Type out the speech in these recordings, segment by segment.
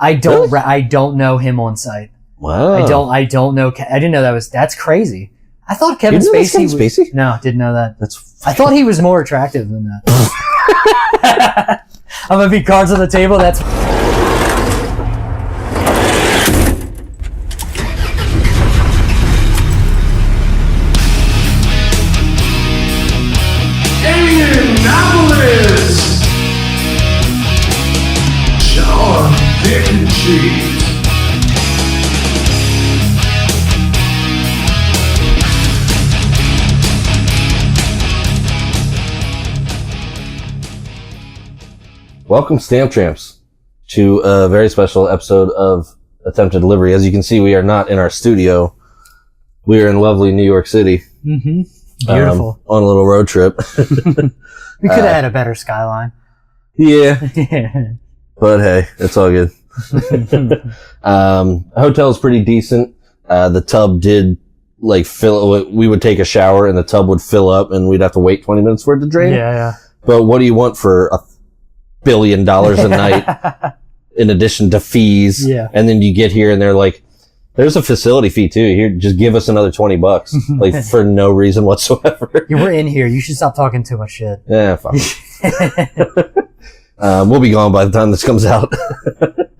I don't know him on sight. Wow. I don't know. I didn't know that's crazy. I thought Kevin Spacey. No, didn't know that. I thought he was more attractive than that. I'm gonna be cards on the table. That's. Indianapolis, John, Dick, and Cheese. Welcome, Stamp Tramps, to a very special episode of Attempted Delivery. As you can see, we are not in our studio. We are in lovely New York City. Mm-hmm. Beautiful. On a little road trip. We could have had a better skyline. Yeah. But hey, it's all good. Hotel's pretty decent. The tub did fill. We would take a shower and the tub would fill up and we'd have to wait 20 minutes for it to drain. Yeah. But what do you want for $1 billion a night in addition to fees? Yeah. And then you get here and they're like, there's a facility fee too. Here, just give us another $20, for no reason whatsoever. We're in here. You should stop talking too much shit. Yeah, fuck. We'll be gone by the time this comes out.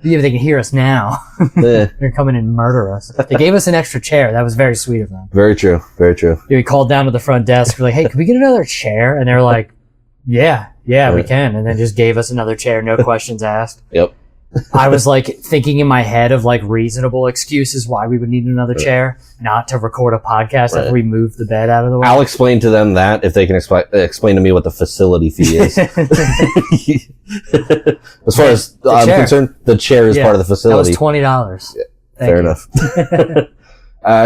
Yeah, they can hear us now. They're coming and murder us. They gave us an extra chair. That was very sweet of them. Very true. Very true. Yeah, we called down to the front desk. We're like, hey, can we get another chair? And they're like, yeah, we can. And then just gave us another chair. No questions asked. Yep. I was thinking in my head of reasonable excuses why we would need another chair, not to record a podcast after we move the bed out of the way. I'll explain to them that if they can explain to me what the facility fee is. As far as I'm concerned, the chair is part of the facility. That was $20. Yeah, fair enough.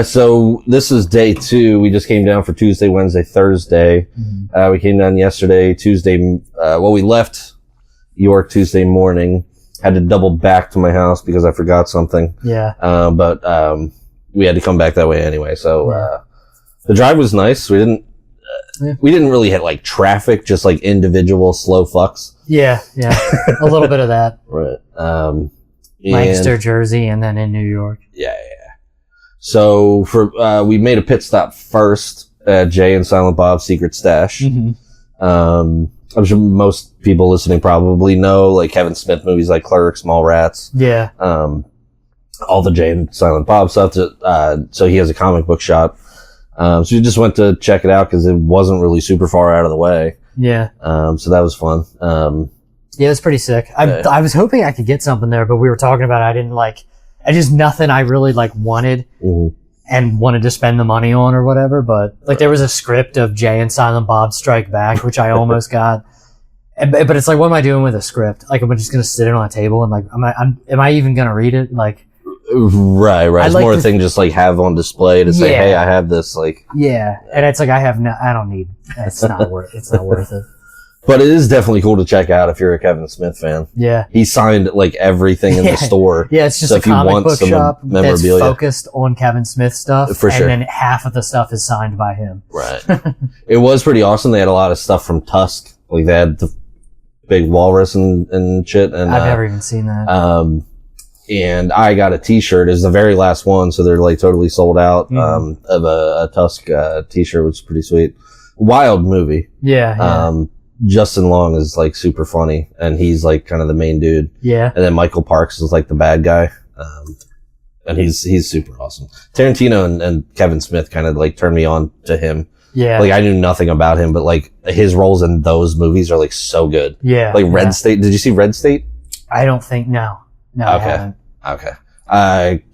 So this is day 2. We just came down for Tuesday, Wednesday, Thursday. Mm-hmm. We came down yesterday, Tuesday. We left York Tuesday morning. Had to double back to my house because I forgot something. Yeah. But we had to come back that way anyway. So the drive was nice. We didn't really hit traffic, just individual slow fucks. Yeah. A little bit of that. Right. Lancaster, Jersey, and then in New York. Yeah. So we made a pit stop first at Jay and Silent Bob's Secret Stash. Mm-hmm. I'm sure most people listening probably know Kevin Smith movies like Clerks, Mallrats. Yeah. All the Jay and Silent Bob stuff. So he has a comic book shop. So we just went to check it out because it wasn't really super far out of the way. Yeah. So that was fun. Yeah, it was pretty sick. I was hoping I could get something there, but we were talking about I didn't I just nothing I really wanted. Mm-hmm. And wanted to spend the money on or whatever, but there was a script of Jay and Silent Bob Strike Back, which I almost got. But it's what am I doing with a script? Am I just gonna sit it on a table and am I even gonna read it? Right. It's more a thing just have on display to say, hey, I have this. Yeah, and it's I don't need. It's not worth it. But it is definitely cool to check out if you're a Kevin Smith fan. Yeah. He signed everything in the store. Yeah, it's just a comic book shop that's focused on Kevin Smith stuff. For sure. And then half of the stuff is signed by him. Right. It was pretty awesome. They had a lot of stuff from Tusk. They had the big walrus and shit. And I've never even seen that. And I got a t-shirt. It was the very last one, so they're totally sold out of a Tusk t-shirt, which is pretty sweet. Wild movie. Yeah. Justin Long is super funny, and he's kind of the main dude. Yeah. And then Michael Parks is the bad guy. And he's super awesome. Tarantino and Kevin Smith kind of turned me on to him. Yeah. I knew nothing about him, but his roles in those movies are so good. Yeah. Red State. Did you see Red State? I don't think, no. No, okay. I haven't. Okay.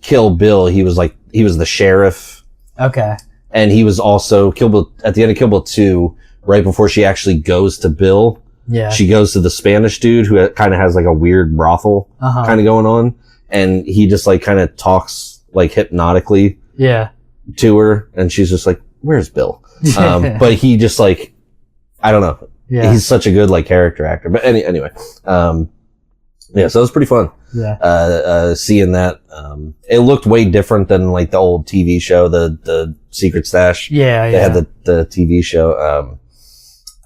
Kill Bill, he was the sheriff. Okay. And he was also Kill Bill, at the end of Kill Bill 2, right before she actually goes to Bill. Yeah. She goes to the Spanish dude who kind of has a weird brothel kind of going on. And he just kind of talks hypnotically to her. And she's just where's Bill? But he just I don't know. Yeah. He's such a good character actor. But anyway, so it was pretty fun. Yeah. Seeing that, it looked way different than the old TV show, the Secret Stash. Yeah. They had the TV show.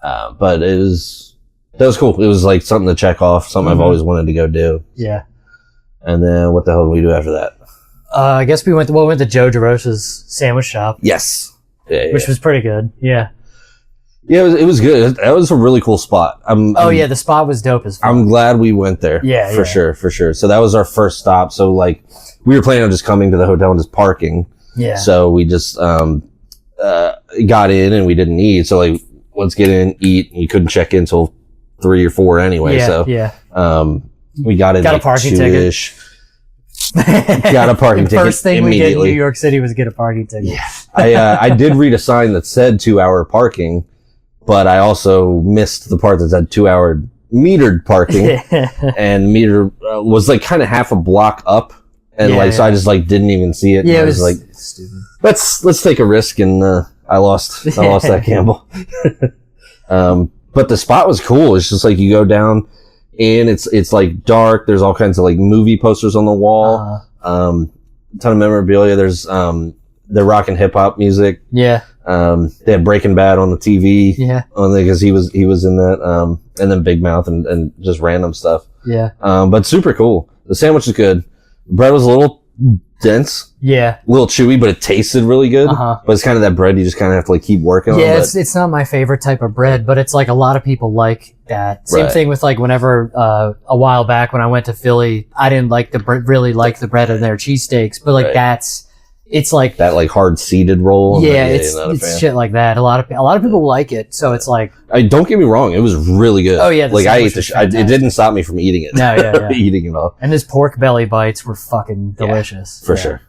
But that was cool. It was something to check off, something I've always wanted to go do. Yeah. And then what the hell did we do after that? I guess we went to Joe DeRosa's sandwich shop. Yes. Yeah. Which was pretty good. Yeah. Yeah, it was good. That was a really cool spot. The spot was dope as fuck. I'm glad we went there. Yeah, for sure. So that was our first stop. So like, we were planning on just coming to the hotel and just parking. Yeah. So we just got in and we didn't eat. So like, let's get in, eat. We couldn't check in till 3 or 4 anyway. We got in a like parking 2-ish. Got a parking ticket. First thing we did in New York City was get a parking ticket. Yeah. I did read a sign that said 2-hour parking, but I also missed the part that said 2-hour metered parking. And meter was like kind of half a block up. And so I just like didn't even see it. Yeah, I was like, stupid. Let's take a risk. And I lost that gamble. But the spot was cool. It's just like you go down and it's like dark. There's all kinds of like movie posters on the wall. Ton of memorabilia. There's they're rocking hip hop music. Yeah. They had Breaking Bad on the TV. Yeah. Because he was in that. And then Big Mouth and just random stuff. Yeah. But super cool. The sandwich is good. The bread was a little dense. Yeah. A little chewy, but it tasted really good. But it's kind of that bread you just kind of have to like keep working on. Yeah, it's not my favorite type of bread, but it's like a lot of people like that. Same thing with like whenever a while back when I went to Philly, I didn't like really like the bread in their cheesesteaks, but like it's like that like hard seeded roll. Yeah, it's shit like that. A lot of people like it, so it's like. Don't get me wrong, it was really good. Oh yeah, like I ate it didn't stop me from eating it. No, yeah. Eating it all. And his pork belly bites were fucking delicious. For sure.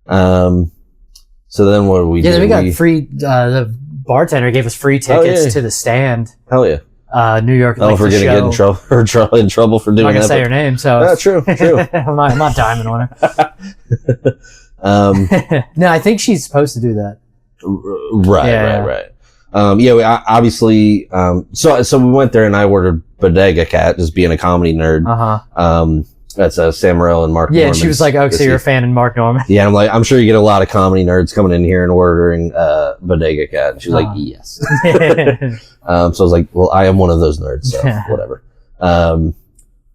So then what did we do? Yeah, we got free. The bartender gave us free tickets to the stand. Hell yeah. New York. If we're gonna get in trouble for doing that. I'm not gonna say her name, so true. I'm not diming on her. No, I think she's supposed to do that. Right. We obviously. So we went there and I ordered Bodega Cat, just being a comedy nerd. That's Sam Morril and Mark. Yeah, and she was like, "Oh, so you're a fan of Mark Norman?" Yeah, I'm sure you get a lot of comedy nerds coming in here and ordering Bodega Cat. And she was like, "Yes." So I was like, "Well, I am one of those nerds, so whatever."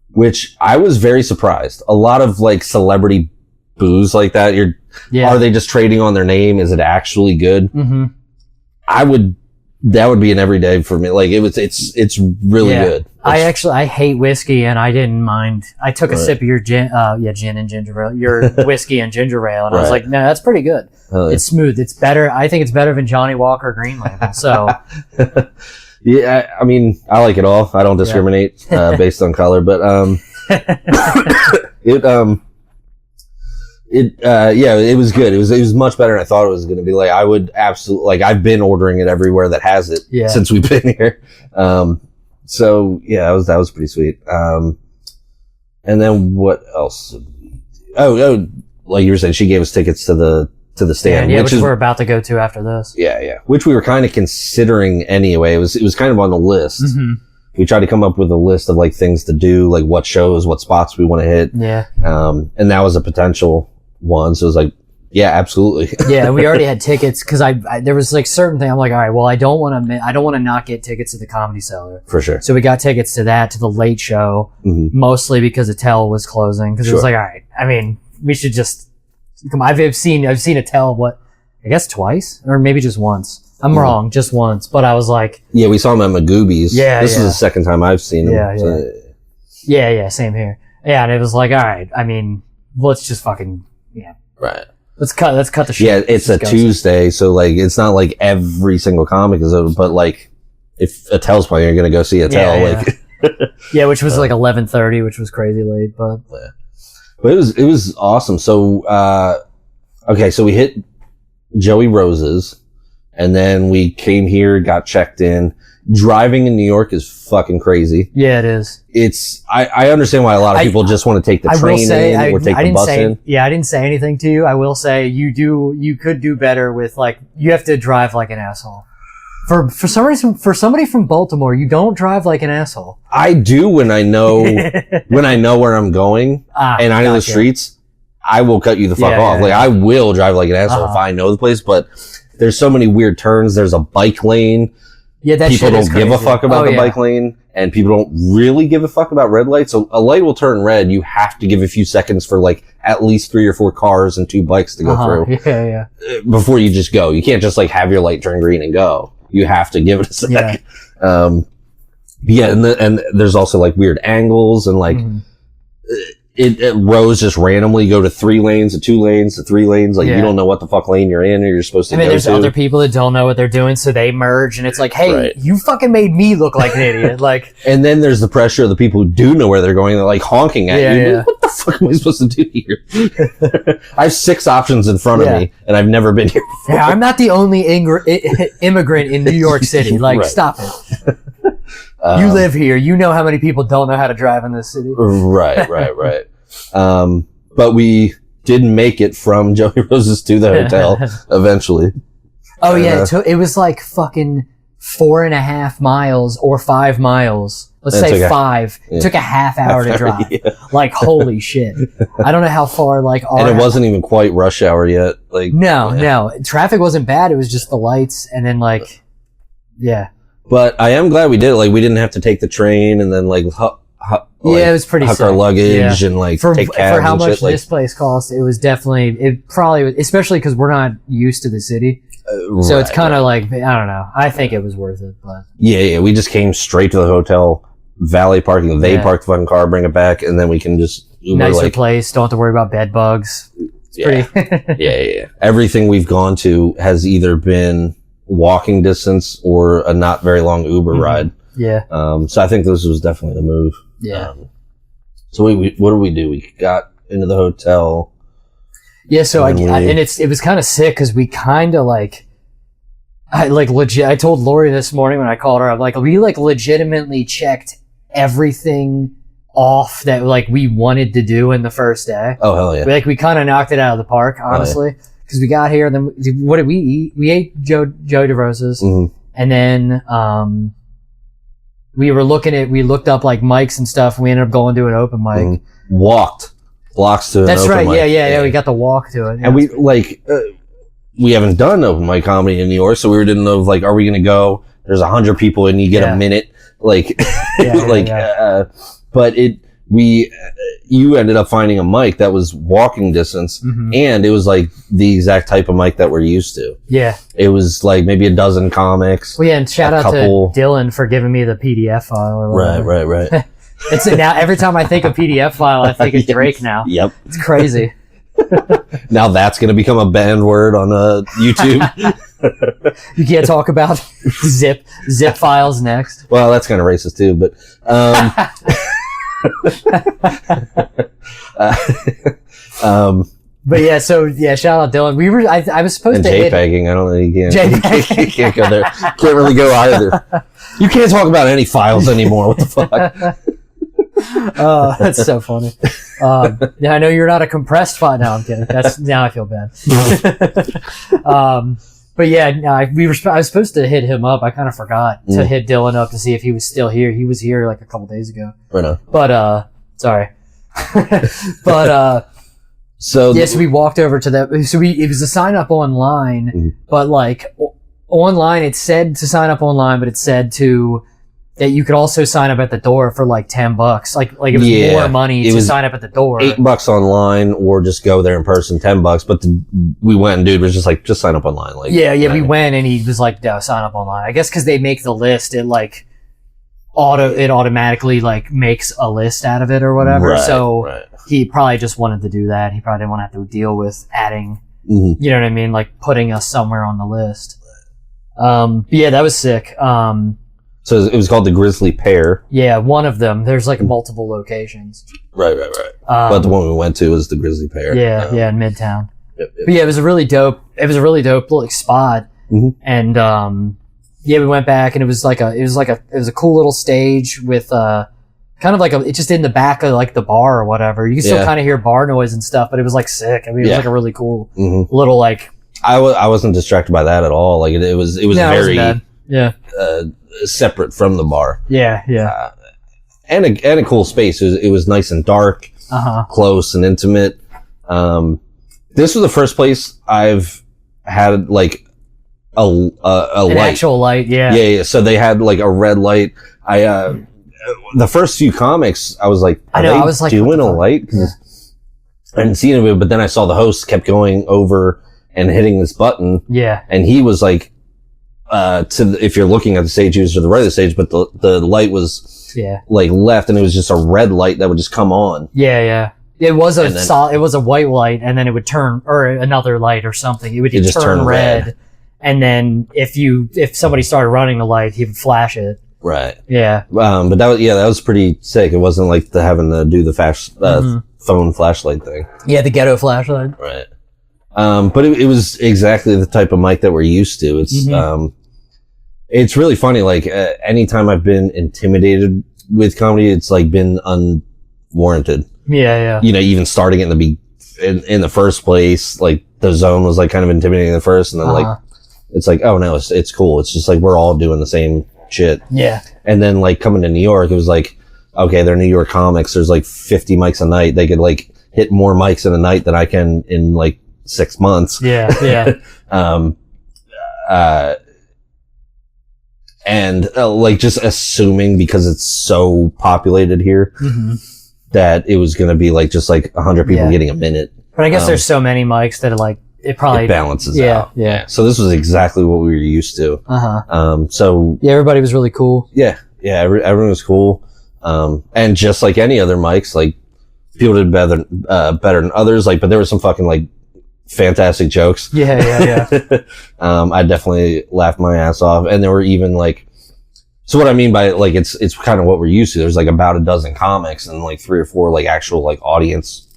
Which I was very surprised. A lot of like celebrity booze like that. Are they just trading on their name? Is it actually good? Mm-hmm. That would be an everyday for me. Like it's really good. I hate whiskey and I didn't mind. I took a sip of your gin and ginger ale, your whiskey and ginger ale, and I was like, no, that's pretty good. It's smooth. It's better. I think it's better than Johnny Walker Green Label. So. Yeah, I mean, I like it all. I don't discriminate based on color, but it was good. It was much better than I thought it was going to be. Like I would absolutely I've been ordering it everywhere that has it since we've been here. So yeah, that was pretty sweet. And then what else? Oh, like you were saying, she gave us tickets to the stand, which we're about to go to after this. Yeah. Which we were kind of considering anyway. It was kind of on the list. Mm-hmm. We tried to come up with a list of like things to do, like what shows, what spots we want to hit. Yeah. And that was a potential one. So it was like, yeah, absolutely. Yeah, we already had tickets because I there was like certain thing. I'm like, all right, well, I don't want to not get tickets to the Comedy Cellar for sure. So we got tickets to the late show, mostly because Attell was closing. Because it was like, all right, I mean, we should just come. I've seen Attell I guess twice or maybe just once. I'm wrong, just once. But I was like, yeah, we saw him at Magooby's. Yeah, this is the second time I've seen him. Yeah, so. Yeah, same here. Yeah, and it was like, all right, I mean, let's just fucking right. Let's cut the shit. Yeah, it's a Tuesday, so like it's not like every single comic is open, but like if Attell's playing, you're gonna go see Attell. Yeah, which was like 11:30, which was crazy late, but it was awesome. So so we hit Joey Rose's, and then we came here, got checked in. Driving in New York is fucking crazy. Yeah, it is. I understand why a lot of people just want to take the train in or take the bus in. Yeah, I didn't say anything to you. I will say you could do better with you have to drive like an asshole. For somebody from Baltimore, you don't drive like an asshole. I do when I know where I'm going and I know the streets. I will cut you the fuck off. I will drive like an asshole if I know the place, but there's so many weird turns. There's a bike lane. Yeah, that people shit don't is give a crazy. fuck about the bike lane, and people don't really give a fuck about red lights. So a light will turn red. You have to give a few seconds for like at least 3 or 4 cars and 2 bikes to go through. Yeah. Before you just go. You can't just like have your light turn green and go. You have to give it a second. Yeah. And there's also like weird angles and like, roads just randomly go to 3 lanes to 2 lanes to 3 lanes. Like, you don't know what the fuck lane you're in or you're supposed to go to. There's other people that don't know what they're doing, so they merge, and it's like, hey, you fucking made me look like an idiot. Like, and then there's the pressure of the people who do know where they're going. They're like honking at you. Yeah. What the fuck am I supposed to do here? I have 6 options in front of me, and I've never been here before. Yeah, I'm not the only immigrant in New York City. Like, stop it. You live here. You know how many people don't know how to drive in this city. Right. But we did make it from Joey Rose's to the hotel eventually. Oh, yeah. It was like fucking 4.5 miles or 5 miles. Let's say 5. It took a half hour to drive. Like, holy shit. I don't know how far, like, and it wasn't even quite rush hour yet. Like, no. Traffic wasn't bad. It was just the lights. And then, like, But I am glad we did it. Like, we didn't have to take the train and then, like, it was pretty sick. Our luggage and, like, take cabs for how much shit, like, this place cost, it was definitely, it probably was, especially because we're not used to the city. So it's kind of like, I don't know. I think it was worth it. But Yeah. We just came straight to the hotel, valet parking. They parked the fucking car, bring it back, and then we can just Uber, nicer place. Don't have to worry about bed bugs. It's pretty. Yeah. Everything we've gone to has either been walking distance or a not very long Uber ride. Yeah. So I think this was definitely the move. Yeah. So what did we do? We got into the hotel. Yeah. So it was kind of sick because we kind of I told Lori this morning when I called her, I'm like, we like legitimately checked everything off that like we wanted to do in the first day. Oh, hell yeah. We kind of knocked it out of the park, honestly. Because we got here, and then what did we eat? We ate Joey DeRosa's, and then we looked up like mics and stuff, and we ended up going to an open mic. Walked blocks to an open mic. Yeah, we got the walk to it. And we haven't done open mic comedy in New York, so we didn't know, like, are we going to go? There's 100 people and you get a minute. Like, but you ended up finding a mic that was walking distance, and it was like the exact type of mic that we're used to. Yeah. It was like maybe a dozen comics. Well, yeah, and shout out to Dylan for giving me the PDF file or whatever. Right. It's now every time I think of PDF file, I think of Drake now. Yep. It's crazy. Now that's going to become a banned word on YouTube. You can't talk about zip files next. Well, that's kind of racist too, but but yeah, shout out Dylan. I was supposed to JPEGing. I don't know. You can't go there. Can't really go either. You can't talk about any files anymore. What the fuck? Oh, that's so funny. Yeah, I know you're not a compressed file. No, I'm kidding. Now I feel bad. But yeah, I was supposed to hit him up. I kind of forgot to hit Dylan up to see if he was still here. He was here like a couple days ago. Right on. But sorry. But so yes, we walked over to that. So it was a sign up online, but like online, it said to sign up online, but it said that you could also sign up at the door for like $10. Like it was more money to sign up at the door. $8 online or just go there in person, $10. But we went and dude was just like, just sign up online. Like, we went and he was like, no, sign up online. I guess because they make the list, it like automatically like makes a list out of it or whatever. He probably just wanted to do that. He probably didn't want to have to deal with adding, you know what I mean? Like putting us somewhere on the list. Yeah, that was sick. So it was called the Grizzly Pear. Yeah, one of them. There's like multiple locations. Right. But the one we went to was the Grizzly Pear. Yeah, in Midtown. Yep. But yeah, it was a really dope little spot. And we went back and it was a cool little stage with kind of like it's just in the back of like the bar or whatever. You can still kind of hear bar noise and stuff, but it was like sick. I mean, it was like a really cool little like. I wasn't distracted by that at all. Like it was very separate from the bar. Yeah. And a cool space. It was nice and dark, close and intimate. This was the first place I've had like a light. Actual light. Yeah. Yeah. So they had like a red light. I the first few comics, I was like, I was like, doing a light? Because I hadn't seen it, but then I saw the host kept going over and hitting this button. Yeah. And he was like, if you're looking at the stage, he was to the right of the stage, but the light was like left, and it was just a red light that would just come on. Yeah. It was it was a white light, and then it would turn, or another light or something. It would just turn red. And then if somebody started running the light, he would flash it. Right. Yeah. But that was pretty sick. It wasn't like having to do the phone flashlight thing. Yeah, the ghetto flashlight. Right. But it was exactly the type of mic that we're used to. It's, it's really funny. Like, anytime I've been intimidated with comedy, it's like been unwarranted. Yeah. You know, even starting in the first place, like the zone was like kind of intimidating at first, and then like, it's like, oh no, it's cool. It's just like, we're all doing the same shit. Yeah. And then like coming to New York, it was like, okay, they're New York comics. There's like 50 mics a night. They could like hit more mics in a night than I can in like 6 months. Yeah. And like just assuming because it's so populated here that it was going to be like just like 100 people getting a minute. But I guess there's so many mics that like it probably balances out. Yeah. So this was exactly what we were used to. So yeah, everybody was really cool. Yeah. Everyone was cool. And just like any other mics, like people did better than others. Like, but there were some fucking like fantastic jokes. Yeah. I definitely laughed my ass off. And there were even like, so what I mean by like, it's kind of what we're used to. There's like about a dozen comics and like 3 or 4 like actual like audience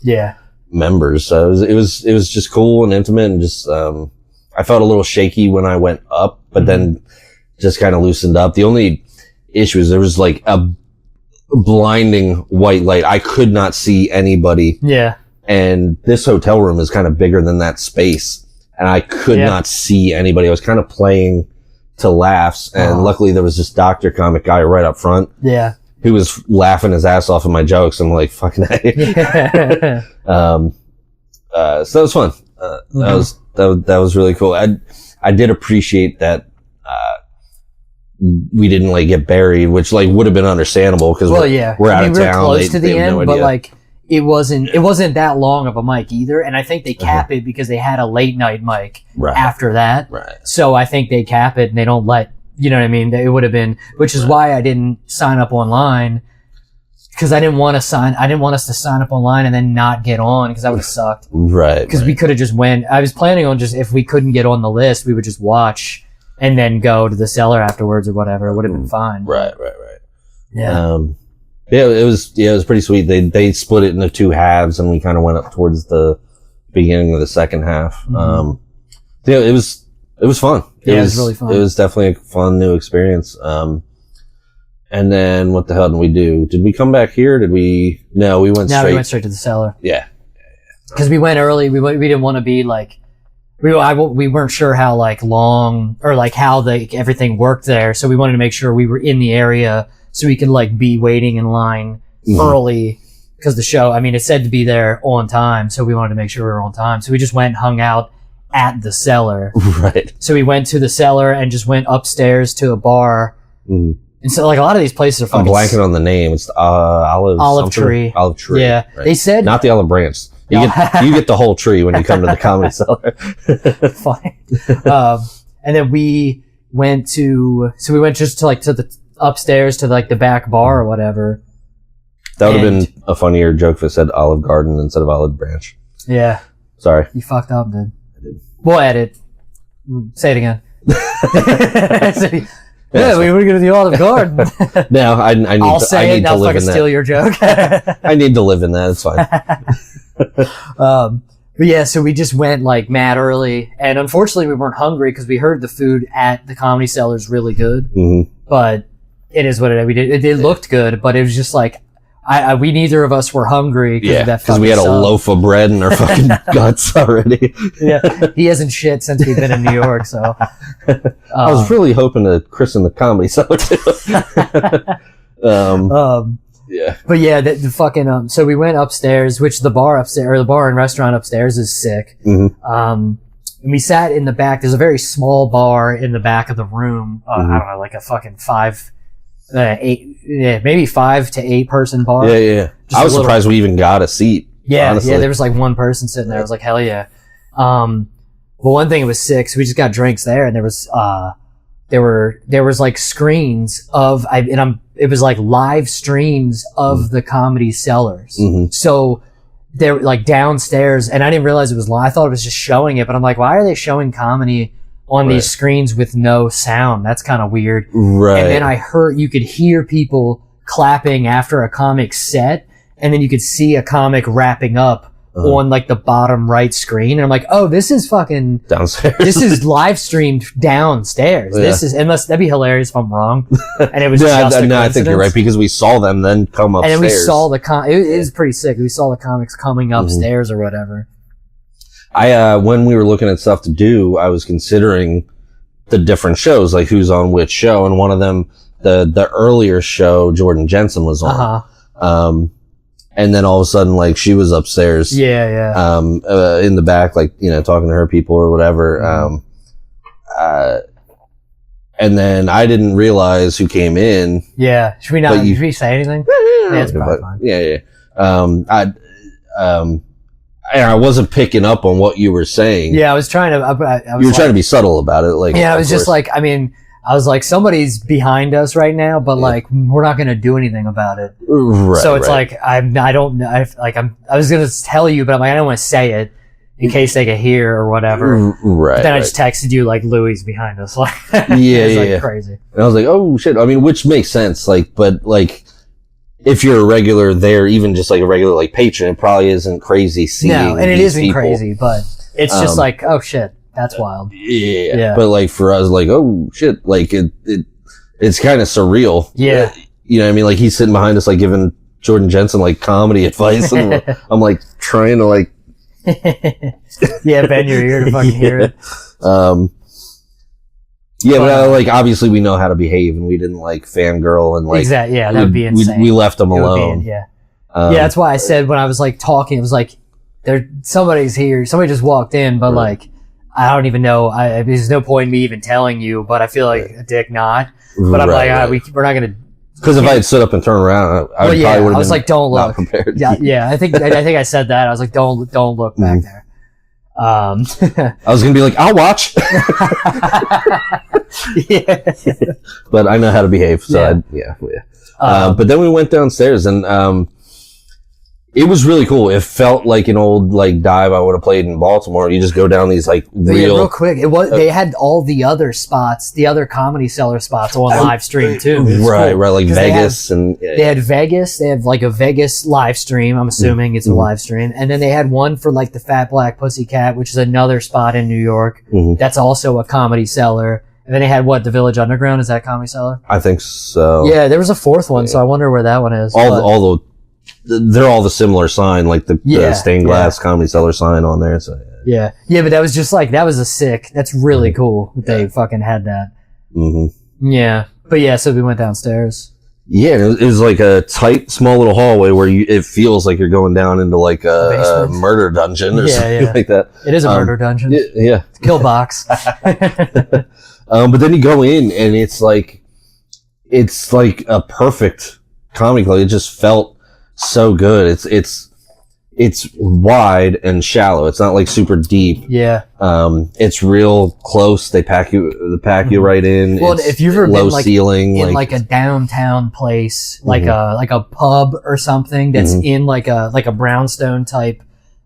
members. So it was just cool and intimate, and just, I felt a little shaky when I went up, but then just kind of loosened up. The only issue is there was like a blinding white light. I could not see anybody. Yeah. And this hotel room is kind of bigger than that space, and I could not see anybody. I was kind of playing to laughs, and luckily there was this doctor comic guy right up front. Yeah. Who was laughing his ass off at my jokes. I'm like, fucking A. So that was fun. That was really cool. I did appreciate that, we didn't like get buried, which like would have been understandable because we're out of town. Close to the end, but like it wasn't that long of a mic either, and I think they cap it because they had a late night mic after that. Right. So I think they cap it and they don't let, you know what I mean? It would have been, which is why I didn't sign up online, because I didn't want us to sign up online and then not get on, because that would have sucked. Right. Because we could have just went. I was planning on just, if we couldn't get on the list, we would just watch and then go to the cellar afterwards or whatever. It would have been fine. Right. Yeah. It was pretty sweet. They split it into 2 halves, and we kind of went up towards the beginning of the second half. It was fun. It was really fun. It was definitely a fun new experience. And then what the hell did we do? Did we come back here? No, we went straight to the cellar. Yeah. Cause we went early. We didn't want to be like, we weren't sure how like long or like how everything worked there. So we wanted to make sure we were in the area so we could like be waiting in line early, because the show, I mean, it said to be there on time. So we wanted to make sure we were on time. So we just went and hung out at the cellar. Right. So we went to the cellar and just went upstairs to a bar. And so like a lot of these places are fucking... I'm blanking on the name. It's the Olive Tree. Olive Tree. Yeah. Right. They said... Not the olive branch. You get the whole tree when you come to the Comedy Cellar. Fine. And then we went just to the upstairs to like the back bar or whatever. That would have been a funnier joke if it said Olive Garden instead of Olive Branch. Yeah. Sorry. You fucked up, dude. I did. We'll edit. Say it again. Yeah, we were going to the Olive Garden. No, I need I'll to, say I it, need and to live I'll in that. steal your joke. I need to live in that. It's fine. But yeah, so we just went like mad early, and unfortunately we weren't hungry because we heard the food at the Comedy Cellar is really good. But it is what it is. It looked good, but it was just like, we neither of us were hungry because we had a loaf of bread in our fucking guts already. Yeah, he hasn't shit since we've been in New York, so. I was really hoping to christen the Comedy Cellar too. Yeah. But yeah, the fucking, so we went upstairs, which the bar and restaurant upstairs is sick. And we sat in the back. There's a very small bar in the back of the room. I don't know, like a fucking maybe 5 to 8 person bar. Yeah. I was surprised we even got a seat. Yeah, honestly. yeah. There was like one person sitting there. I was like, hell yeah. Well, one thing, it was sick. So we just got drinks there, and there was like screens of it was like live streams of the Comedy Cellars. So they're like downstairs, and I didn't realize it was live. I thought it was just showing it, but I'm like, why are they showing comedy on these screens with no sound? That's kind of weird. Right. And then you could hear people clapping after a comic set, and then you could see a comic wrapping up on like the bottom right screen. And I'm like, oh, this is fucking downstairs. This is live streamed downstairs. This is, unless that'd be hilarious if I'm wrong. And it was I think you're right, because we saw them then come upstairs. And then we saw it was pretty sick. We saw the comics coming upstairs or whatever. When we were looking at stuff to do, I was considering the different shows, like who's on which show, and one of them, the earlier show, Jordan Jensen was on. And then all of a sudden, like, she was upstairs. Yeah. In the back, like, talking to her people or whatever. And then I didn't realize who came in. Yeah. Should we say anything? Yeah, it's probably fine. Yeah. I wasn't picking up on what you were saying. Yeah, I was trying to. You were trying to be subtle about it, like. Yeah, I was just like, I was like, somebody's behind us right now, but like, we're not going to do anything about it. Right. So it's like, I was going to tell you, but I'm like, I don't want to say it in case they can hear or whatever. Right. But then I just texted you, like, Louis behind us. Like, yeah. Crazy. And I was like, oh shit. Which makes sense. Like, but like, if you're a regular there, even just like a regular like patron, it probably isn't crazy seeing. No, and it isn't crazy, but it's just like, oh shit. That's wild. Yeah. But like for us, like, oh shit, like it's kind of surreal. Yeah. You know what I mean? Like he's sitting behind us, like giving Jordan Jensen like comedy advice. And I'm like trying to like. Yeah, bend your ear to fucking hear it. Yeah, but like obviously we know how to behave, and we didn't like fangirl and like. Exactly. Yeah, that would be insane. We left them alone. Yeah. That's why I said when I was like talking, it was like, somebody's here. Somebody just walked in, but like. I don't even know. There's no point in me even telling you, but I feel like a dick not. But I'm like, we're not gonna. Because if I had stood up and turned around, I probably would have been. I was like, don't look. Not prepared. Yeah. I think I said that. I was like, don't look back there. I was gonna be like, I'll watch. Yeah. But I know how to behave, so yeah. But then we went downstairs, and it was really cool. It felt like an old like dive I would have played in Baltimore. You just go down these like real quick. It was they had all the other spots, the other Comedy Cellar spots on live stream too. Right, like Vegas they had Vegas. They have like a Vegas live stream. I'm assuming it's a live stream, and then they had one for like the Fat Black Pussycat, which is another spot in New York. That's also a Comedy Cellar. And then they had the Village Underground. Is that Comedy Cellar? I think so. Yeah, there was a fourth one, so I wonder where that one is. They're all the similar sign, like the stained glass Comedy Cellar sign on there. So yeah, but that was just like that's really cool that they fucking had that. Yeah, but so we went downstairs. Yeah, it was like a tight, small little hallway where it feels like you're going down into like a murder dungeon or something like that. It is a murder dungeon. Yeah. Kill box. But then you go in and it's like a perfect comedy club. It just felt so good. It's wide and shallow. It's not like super deep. Yeah. It's real close. They pack you right in. Well, if you've ever low been like ceiling, in like a downtown place, like a pub or something that's in like a brownstone type,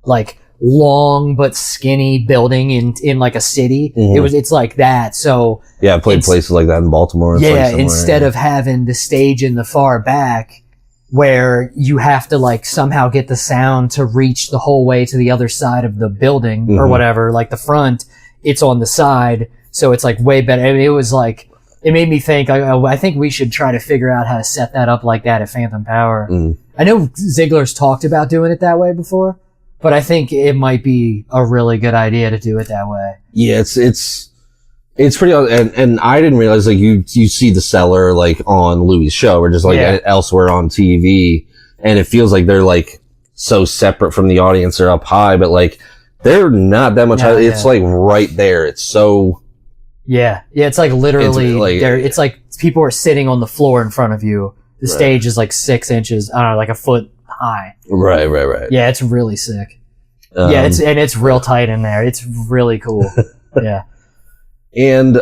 like long but skinny building in like a city. It's like that. So yeah, I played places like that in Baltimore. Instead of having the stage in the far back, where you have to like somehow get the sound to reach the whole way to the other side of the building or whatever, like the front, it's on the side. So it's like way better. I mean, it was like, it made me think, I think we should try to figure out how to set that up like that at Phantom Power. I know Ziggler's talked about doing it that way before, but I think it might be a really good idea to do it that way. Yeah, it's pretty, and I didn't realize like you see the Cellar like on Louis' show or just like elsewhere on TV, and it feels like they're like so separate from the audience. They're up high, but like they're not that much high. It's like right there. It's so it's like literally it's people are sitting on the floor in front of you. The stage is like 6 inches, I don't know, like a foot high. Right. Yeah, it's really sick. It's real tight in there. It's really cool. Yeah. And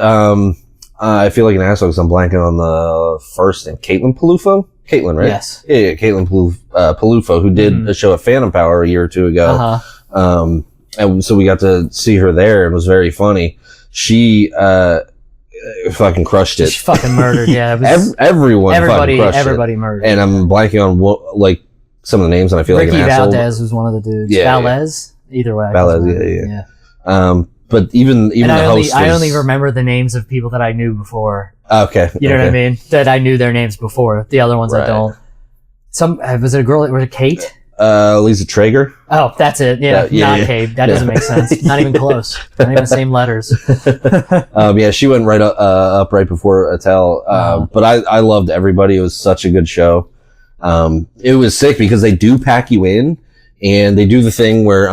I feel like an asshole because I'm blanking on the first name. Caitlin Palufo? Caitlin, right? Yes. Yeah, Caitlin Palufo, who did a show at Phantom Power a year or two ago. And so we got to see her there. It was very funny. She fucking crushed it. She fucking murdered. Yeah, it was, everybody murdered. And I'm blanking on what, like, some of the names, and I feel Ricky like an asshole. Valdez was one of the dudes. Yeah, Valez? Either way. Valez, yeah. But even the host I only remember the names of people that I knew before. Okay. You know what I mean? That I knew their names before. The other ones I don't. Was it a girl? Was it Kate? Lisa Traeger. Oh, that's it. Yeah, not Kate. That doesn't make sense. Not even close. Not even the same letters. Yeah, she went right up right before Attell. But I loved everybody. It was such a good show. It was sick because they do pack you in, and they do the thing where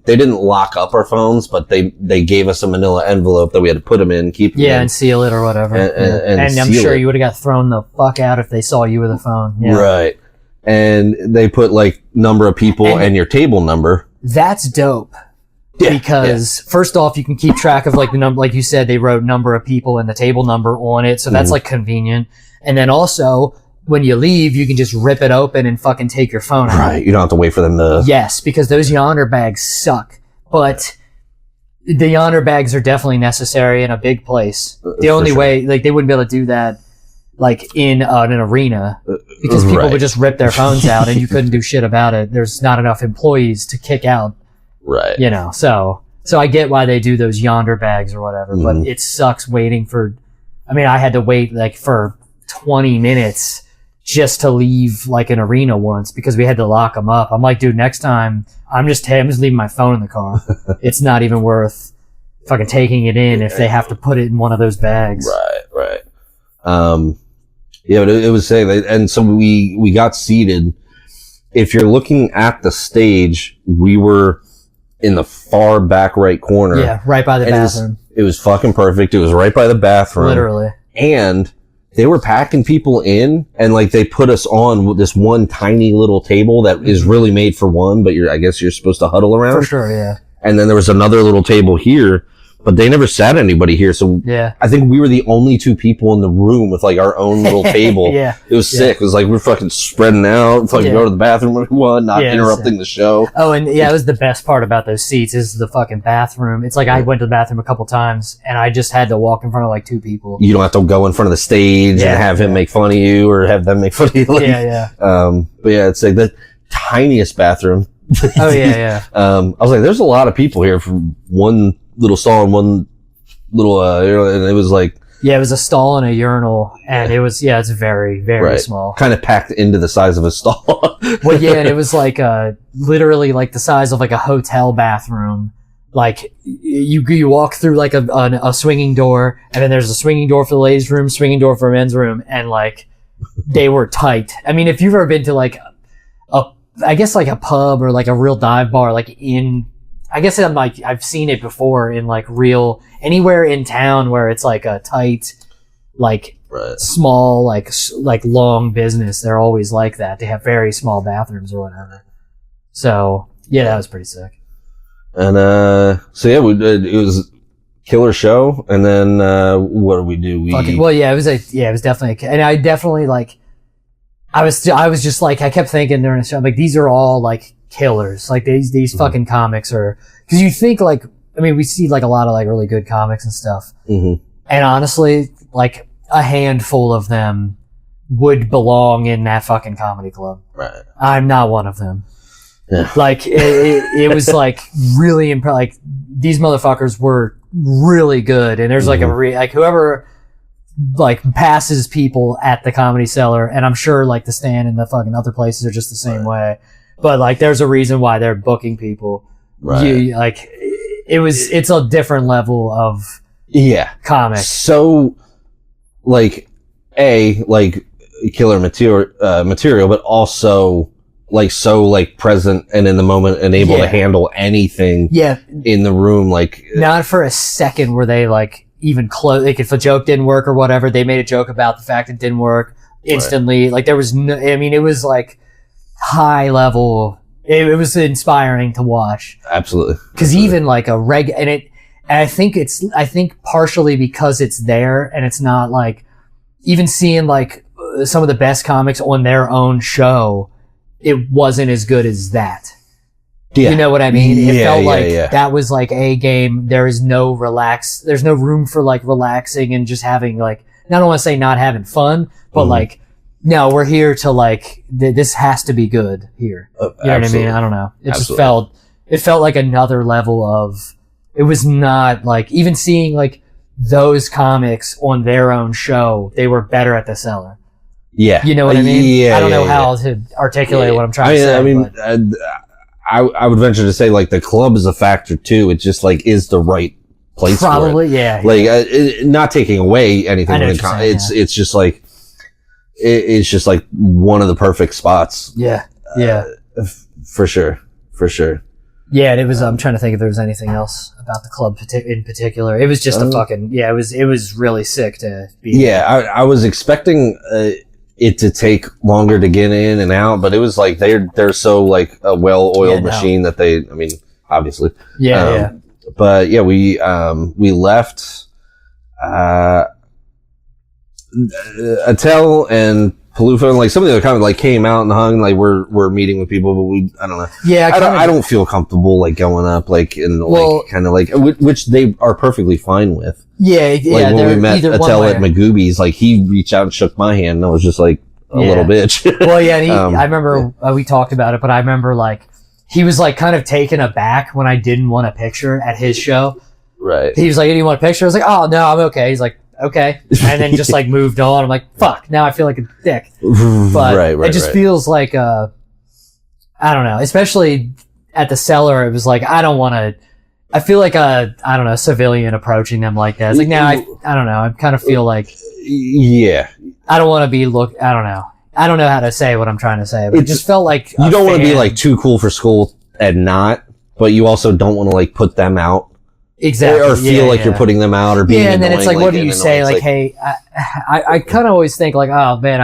they didn't lock up our phones, but they gave us a manila envelope that we had to put them in, keep them in, and seal it or whatever. And I'm sure you would have got thrown the fuck out if they saw you with a phone. Yeah. Right. And they put like number of people and your table number. That's dope. Yeah, because first off, you can keep track of like the number, like you said, they wrote number of people and the table number on it. So that's like convenient. And then also when you leave, you can just rip it open and fucking take your phone out. Right. You don't have to wait for them to. Yes, because those yonder bags suck. But the yonder bags are definitely necessary in a big place. The only way, like they wouldn't be able to do that like in an arena because people would just rip their phones out and you couldn't do shit about it. There's not enough employees to kick out. Right. You know, so I get why they do those yonder bags or whatever, but it sucks waiting for, I mean, I had to wait like for 20 minutes just to leave like an arena once because we had to lock them up. I'm like, dude, next time I'm just leaving my phone in the car. It's not even worth fucking taking it in if they have to put it in one of those bags. Right. Yeah, but it was saying, and so we got seated. If you're looking at the stage, we were in the far back right corner. Yeah, right by the bathroom. It was fucking perfect. It was right by the bathroom. Literally. And they were packing people in, and like they put us on this one tiny little table that is really made for one, but I guess you're supposed to huddle around. For sure, yeah. And then there was another little table here, but they never sat anybody here. So I think we were the only two people in the room with like our own little table. Yeah. It was sick. It was like we're fucking spreading out, fucking go to the bathroom when we want, not interrupting the show. Oh, and it was the best part about those seats is the fucking bathroom. It's like I went to the bathroom a couple times and I just had to walk in front of like two people. You don't have to go in front of the stage and have him make fun of you or have them make fun of you. Like, but yeah, it's like the tiniest bathroom. Oh yeah. I was like, there's a lot of people here for one little stall and one little, and it was like, it was a stall and a urinal, and it was, it's very, very small. Kind of packed into the size of a stall. Well, yeah, and it was like, literally like the size of like a hotel bathroom. Like, you walk through like a swinging door, and then there's a swinging door for the ladies' room, swinging door for men's room, and like, they were tight. I mean, if you've ever been to like I guess like a pub or like a real dive bar, like I guess I'm like, I've seen it before in like anywhere in town where it's like a tight, like small, like long business. They're always like that. They have very small bathrooms or whatever. So yeah, that was pretty sick. And, so yeah, it was killer show. And then, what did we do? It was definitely, and I definitely like, I was just like, I kept thinking during the show, like, these are all like killers. Like these fucking comics are, cause you think like, I mean, we see like a lot of like really good comics and stuff. And honestly, like a handful of them would belong in that fucking comedy club. Right. I'm not one of them. Yeah. Like it was like really like these motherfuckers were really good. And there's like like whoever like passes people at the Comedy Cellar, and I'm sure like the Stand and the fucking other places are just the same way. But like, there's a reason why they're booking people. Right. Like, it's a different level of comic. So, like, like killer material, but also like so like present and in the moment and able to handle anything. In the room, like not for a second were they like even close. Like if a joke didn't work or whatever, they made a joke about the fact it didn't work instantly. Like there was no, I mean, it was like high level. It was inspiring to watch. Absolutely. Because even like and I think partially because it's there and it's not like, even seeing like some of the best comics on their own show, it wasn't as good as that. Yeah. You know what I mean? It felt like that was like a game. There's no room for like relaxing and just having like, I don't want to say not having fun, but like, no, we're here to like, this has to be good here. You know what I mean? I don't know. It just felt like another level of, it was not like, even seeing like those comics on their own show, they were better at the Cellar. Yeah. You know what I mean? I don't know how to articulate what I'm trying to say. I mean, I would venture to say like the club is a factor too. It just like is the right place probably for it. Like not taking away anything from it's just like it's just like one of the perfect spots. For sure yeah. And it was I'm trying to think if there was anything else about the club in particular. It was just a fucking it was really sick to be I was expecting it to take longer to get in and out, but it was like they're so like a well-oiled machine that they, I mean, obviously. But yeah, we left Attell and Paloofa, and like some of the other comments like came out and hung, like we're meeting with people, but I don't know. Yeah, I don't feel comfortable like going up like and like kind of like which they are perfectly fine with. Yeah. Like when we met Attell at Magooby's, like he reached out and shook my hand, and I was just like a little bitch. Well, yeah, and I remember we talked about it, but I remember like he was like kind of taken aback when I didn't want a picture at his show. Right. He was like, "Do you want a picture?" I was like, "Oh no, I'm okay." He's like, "Okay," and then just like moved on. I'm like, "Fuck!" Now I feel like a dick. But it just feels like I don't know. Especially at the Cellar, it was like I don't want to. I feel like I don't know, civilian approaching them like that. It's like now I don't know. I kind of feel like I don't want to be I don't know. I don't know how to say what I'm trying to say, but it just felt like you don't want to be like too cool for school and not, but you also don't want to like put them out. Exactly. Or feel like you're putting them out or being and then it's like, what do you say? Like, hey, I kind of always think like, oh man,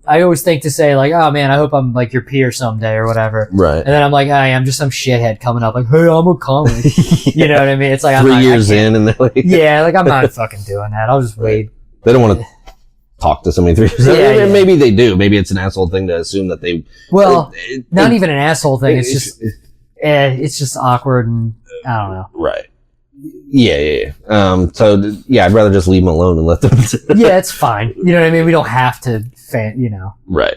I always think to say like, oh man, I hope I'm like your peer someday or whatever. Right. And then I'm like, I'm just some shithead coming up like, hey, I'm a comic. You know what I mean? It's like 3 years in and they're like, like I'm not fucking doing that. I'll just wait. They don't want to talk to somebody 3 years in. Maybe they do. Maybe it's an asshole thing to assume that they. Well, not even an asshole thing. It's just awkward and I don't know. Right. Yeah. So I'd rather just leave them alone and let them. Yeah, it's fine. You know what I mean? We don't have to, Right.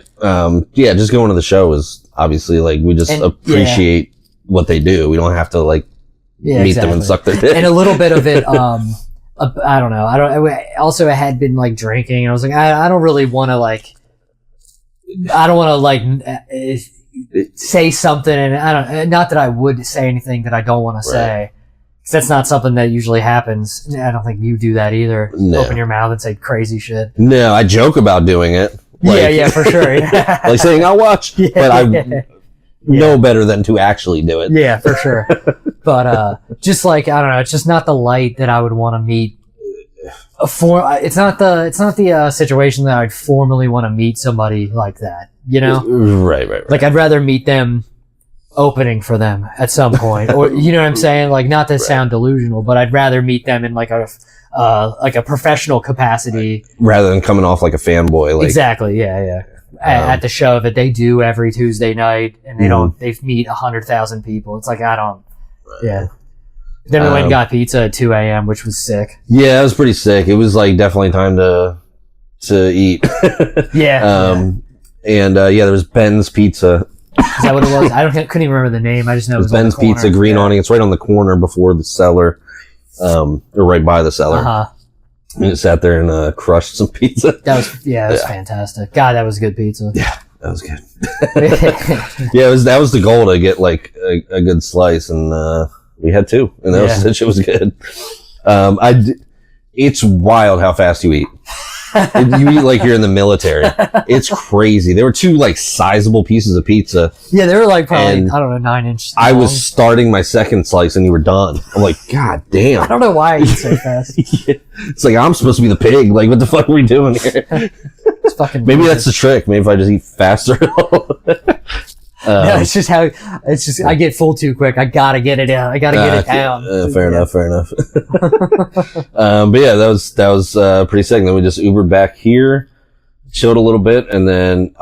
Just going to the show is obviously like we just appreciate what they do. We don't have to like meet them and suck their dick. And a little bit of it, I don't know. I had been like drinking and I was like, I don't really want to like, I don't want to like say something and not that I would say anything that I don't want to say. That's not something that usually happens. I don't think you do that either. No. Open your mouth and say crazy shit. No, I joke about doing it. Like, for sure. Like saying I'll watch, but I know better than to actually do it. Yeah, for sure. But just like I don't know, it's just not the light that I would want to meet. It's not the situation that I'd formally want to meet somebody like that. You know, right. Like I'd rather meet them opening for them at some point, or you know what I'm saying? Like not to sound delusional, but I'd rather meet them in like a professional capacity rather than coming off like a fanboy. Like, exactly. Yeah. At the show that they do every Tuesday night, and they meet 100,000 people. It's like I don't. Right. Yeah. Then we went and got pizza at 2 a.m., which was sick. Yeah, it was pretty sick. It was like definitely time to eat. And there was Ben's Pizza. Is that what it was? Couldn't even remember the name. I just know it was Ben's Pizza, green awning. It's right on the corner before the Cellar, or right by the Cellar. And it sat there and crushed some pizza. That was fantastic. God, that was good pizza. Yeah, that was good. That was the goal to get like a good slice, and we had two, and that shit was good. It's wild how fast you eat. You eat like you're in the military. It's crazy. There were 2 like sizable pieces of pizza. Yeah, they were like probably, I don't know, 9 inches long. I was starting my second slice and you were done. I'm like, God damn. I don't know why I eat so fast. It's like, I'm supposed to be the pig. Like, what the fuck are we doing here? It's fucking maybe that's the trick. Maybe if I just eat faster. No, it's just I get full too quick. I gotta get it out. I gotta get it down. Fair enough. But yeah, that was pretty sick. Then we just Ubered back here, chilled a little bit, and then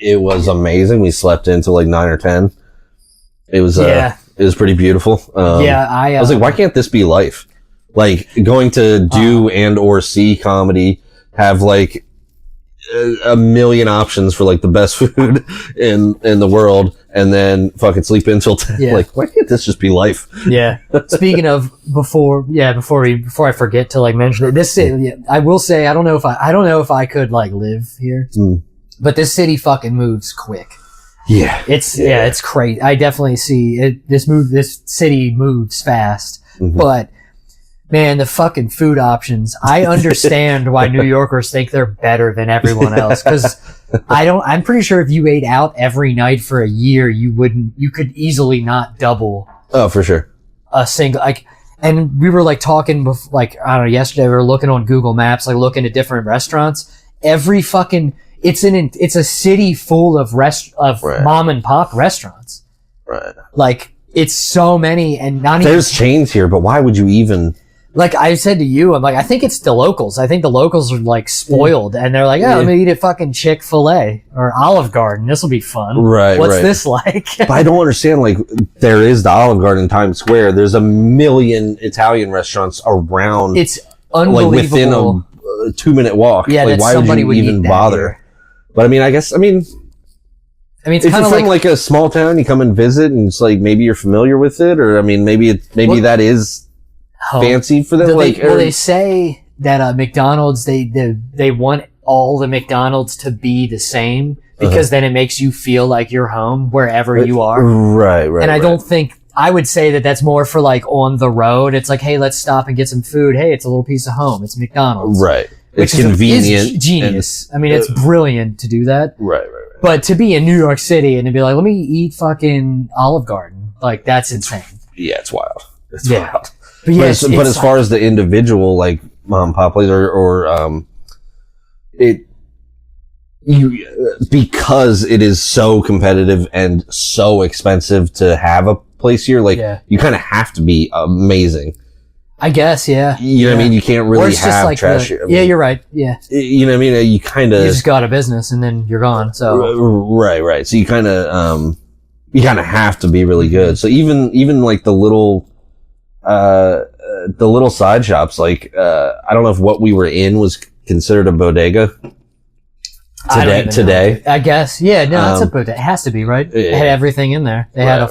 it was amazing. We slept until like 9 or 10. It was pretty beautiful. I was like, why can't this be life? Like going to do and or see comedy, have like a million options for like the best food in the world, and then fucking sleep until 10. Yeah. Like, why can't this just be life? Yeah. Speaking of before I forget to like mention it, this city, I will say I don't know if I could like live here, but this city fucking moves quick. Yeah, it's crazy. I definitely see it. This city moves fast, but. Man, the fucking food options. I understand why New Yorkers think they're better than everyone else. Cause I'm pretty sure if you ate out every night for a year, you could easily not double. Oh, for sure. A single, like, and we were like talking, like, I don't know, yesterday we were looking on Google Maps, like looking at different restaurants. Every fucking, it's a city full of mom and pop restaurants. Right. Like, it's so many and not even. There's chains here, but why would you even? Like I said to you, I'm like, I think it's the locals. I think the locals are like spoiled and they're like, let me eat at fucking Chick-fil-A or Olive Garden. This will be fun. Right. What's this like? But I don't understand. Like, there is the Olive Garden in Times Square. There's a million Italian restaurants around. It's unbelievable. Like within a 2-minute walk. Yeah, like, why would you even bother? Here. But I mean, it's if you're from like a small town, you come and visit, and it's like maybe you're familiar with it, or I mean, maybe that is. Fancy for them. They say that McDonald's they want all the McDonald's to be the same because then it makes you feel like you're home wherever you are. Right. And I don't think I would say that that's more for like on the road. It's like, hey, let's stop and get some food. Hey, it's a little piece of home. It's McDonald's. Right. It's convenient. Is genius. I mean, it's brilliant to do that. Right. But to be in New York City and to be like, let me eat fucking Olive Garden, like that's insane. Yeah, it's wild. It's wild. But but as far as the individual, like mom and pop place because it is so competitive and so expensive to have a place here, like you kind of have to be amazing. I guess, yeah. You know what I mean? You can't really have like trash here. You're right. Yeah. You know what I mean? You just go out of business and then you're gone. So right. So you kind of have to be really good. So even like the little side shops, like, I don't know if what we were in was considered a bodega today. I guess. Yeah, no, that's a bodega. It has to be, right? It had everything in there. They had a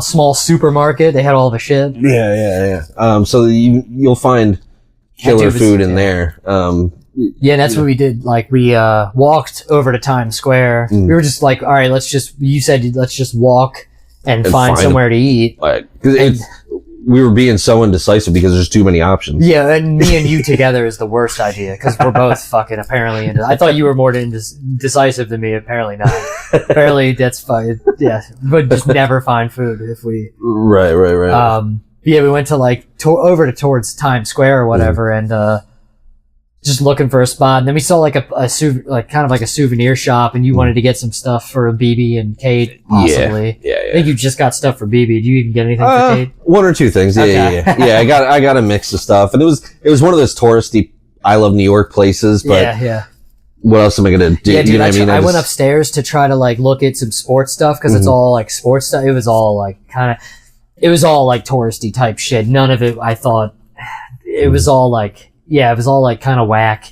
small supermarket. They had all the shit. Yeah. So you'll find killer food in there. That's what we did. Like, we, walked over to Times Square. We were just like, all right, let's just walk and find somewhere to eat. Like, we were being so indecisive because there's too many options. Yeah, and me and you together is the worst idea because we're both fucking apparently I thought you were more decisive than me. Apparently not. Apparently that's fine. Yeah, but just never find food if we. Right. We went to like over towards Times Square or whatever, and just looking for a spot. And then we saw like a souvenir shop, and you wanted to get some stuff for BB and Kate, possibly. Yeah. I think you just got stuff for BB. Did you even get anything for Kate? One or two things. Yeah. I got a mix of stuff, and it was one of those touristy I love New York places. But yeah. What else am I gonna do? Yeah, dude, you know what I mean? I went upstairs to try to like look at some sports stuff because it's all like sports stuff. It was all like touristy type shit. None of it, I thought, it was all like. Yeah, it was all like kind of whack.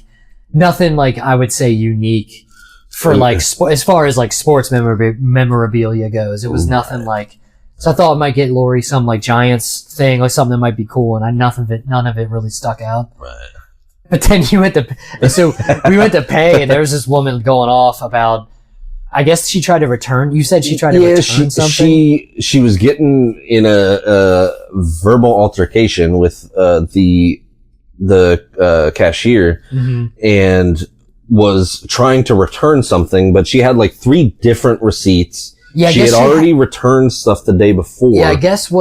Nothing like I would say unique for like as far as like sports memorabilia goes. It was nothing like. So I thought I might get Lori some like Giants thing, like something that might be cool, and none of it really stuck out. Right. But then we went to pay, and there was this woman going off about. I guess she tried to return. You said she tried to return something. She was getting in a verbal altercation with the the cashier and was trying to return something, but she had like 3 different receipts. Yeah, she had already returned stuff the day before. Yeah, I guess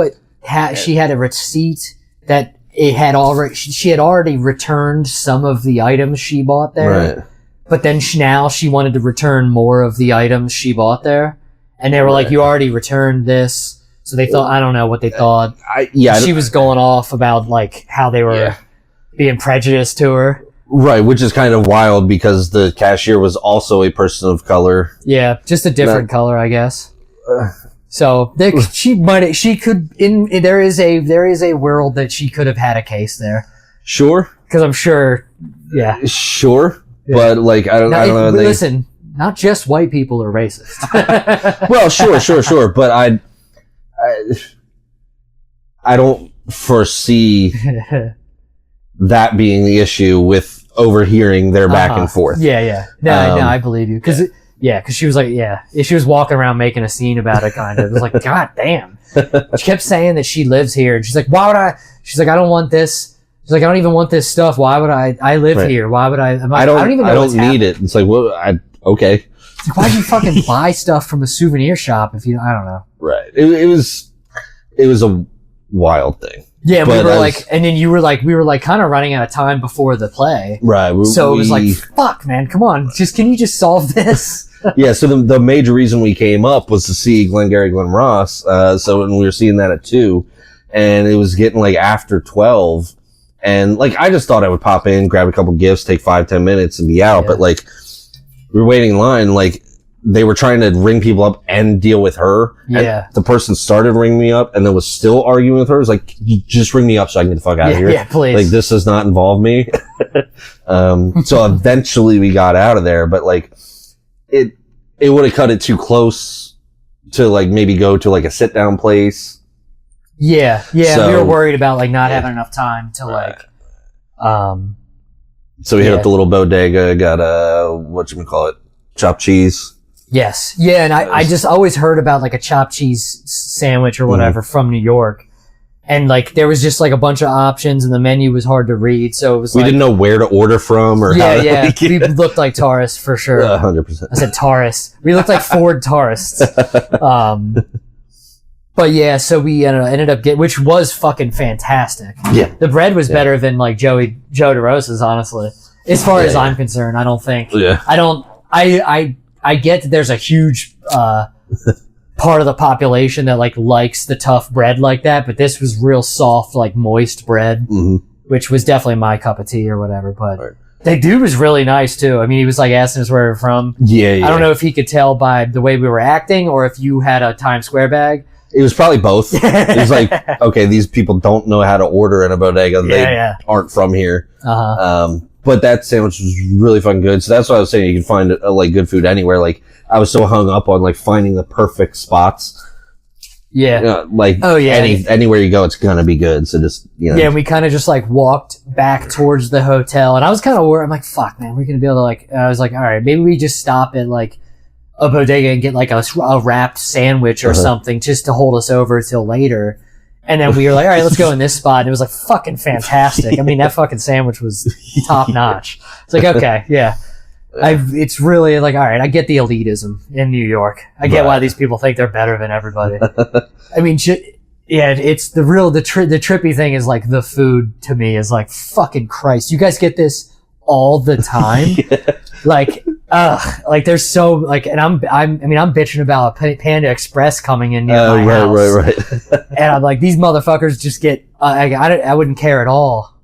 she had a receipt that she had already returned some of the items she bought there. Right. But then now she wanted to return more of the items she bought there. And they were like, you already returned this. So they thought, I don't know what they thought. She was going off about like how they were being prejudiced to her. Right, which is kind of wild because the cashier was also a person of color. Yeah, just a different color, I guess. So there is a world that she could have had a case there. Sure. Because I'm sure, Sure, but like I don't know. Listen, not just white people are racist. Well, sure, but I don't foresee that being the issue with overhearing their back and forth. Yeah. No, I believe you. Because she was like, she was walking around making a scene about it, kind of. It was like, God damn. She kept saying that she lives here. And she's like, why would I? She's like, I don't want this. She's like, I don't even want this stuff. Why would I live here. Why would I? I don't even know I don't need it. It's like, well, okay. It's like, why'd you fucking buy stuff from a souvenir shop if you, I don't know. Right. It was a wild thing. Yeah, we were like kind of running out of time before the play. Right. It was like, fuck, man, come on. Can you just solve this? Yeah, so the major reason we came up was to see Glengarry Glen Ross. So when we were seeing that at 2, and it was getting like after 12, and like I just thought I would pop in, grab a couple gifts, take 5-10 minutes and be out. Yeah. But like we were waiting in line, like they were trying to ring people up and deal with her. Yeah. And the person started ringing me up and then was still arguing with her. It was like, just ring me up so I can get the fuck out of here. Yeah, please. Like, this does not involve me. So eventually we got out of there, but like, it would have cut it too close to like maybe go to like a sit down place. Yeah. So, we were worried about like not having enough time to like, so we hit up the little bodega, got whatchamacallit, chopped cheese. Yes. Yeah, and I just always heard about like a chopped cheese sandwich or whatever from New York. And like there was just like a bunch of options and the menu was hard to read, so it was we didn't know where to order from or how to like, we looked like tourists for sure. 100%. I said tourists. We looked like Ford tourists. But yeah, so we ended up getting, which was fucking fantastic. Yeah. The bread was better than like Joe DeRosa's, honestly. As far as I'm concerned, I don't think. Yeah. I get that there's a huge part of the population that like likes the tough bread like that, but this was real soft, like moist bread, which was definitely my cup of tea or whatever. But the dude was really nice too. I mean, he was like asking us where we were from. Yeah. I don't know if he could tell by the way we were acting or if you had a Times Square bag. It was probably both. It was like, okay, these people don't know how to order in a bodega. They aren't from here. But that sandwich was really fucking good. So that's what I was saying. You can find like good food anywhere. Like I was so hung up on like finding the perfect spots. Yeah. Anywhere you go, it's gonna be good. So just, Yeah, and we kind of just like walked back towards the hotel and I was kind of worried. I'm like, fuck, man, we're gonna be able to like, I was like, all right, maybe we just stop at like a bodega and get like a wrapped sandwich or something just to hold us over till later. And then we were like, all right, let's go in this spot. And it was like fucking fantastic. I mean, that fucking sandwich was top notch. It's like, okay, yeah. It's really like, all right, I get the elitism in New York. I get why these people think they're better than everybody. I mean, it's the trippy thing is like the food to me is like, fucking Christ. You guys get this all the time? Like there's so like, and I'm bitching about Panda Express coming in near my house. Right. And I'm like, these motherfuckers just get, I wouldn't care at all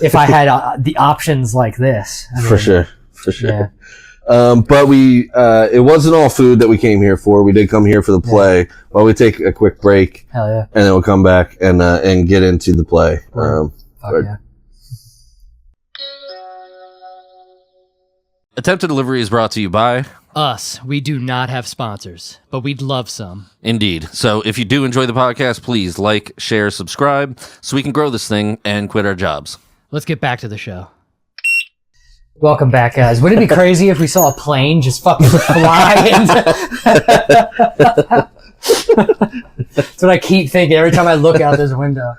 if I had the options like this. I mean, for sure. Yeah. But it wasn't all food that we came here for. We did come here for the play. Yeah. While we take a quick break. Hell yeah. And then we'll come back and get into the play. Fuck yeah. Attempted Delivery is brought to you by us. We do not have sponsors, but we'd love some. Indeed. So if you do enjoy the podcast, please like, share, subscribe, so we can grow this thing and quit our jobs. Let's get back to the show. Welcome back, guys. Wouldn't it be crazy if we saw a plane just fucking fly into... That's what I keep thinking every time I look out this window.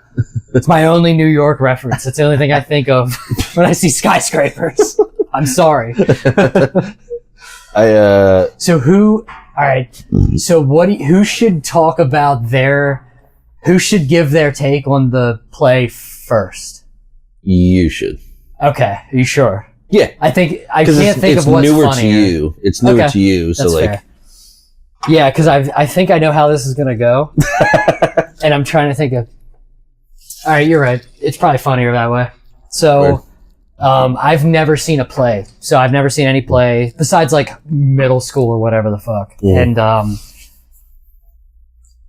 It's my only New York reference. It's the only thing I think of when I see skyscrapers. I'm sorry. So who? All right. So who should talk about who should give their take on the play first? You should. Okay. Are you sure? Yeah. I can't think of what's newer funnier. to you. It's newer to you. So that's like. Fair. Yeah, because I think I know how this is gonna go, and I'm trying to think of. All right, you're right. It's probably funnier that way. So, I've never seen a play. So I've never seen any play besides like middle school or whatever the fuck. Yeah. And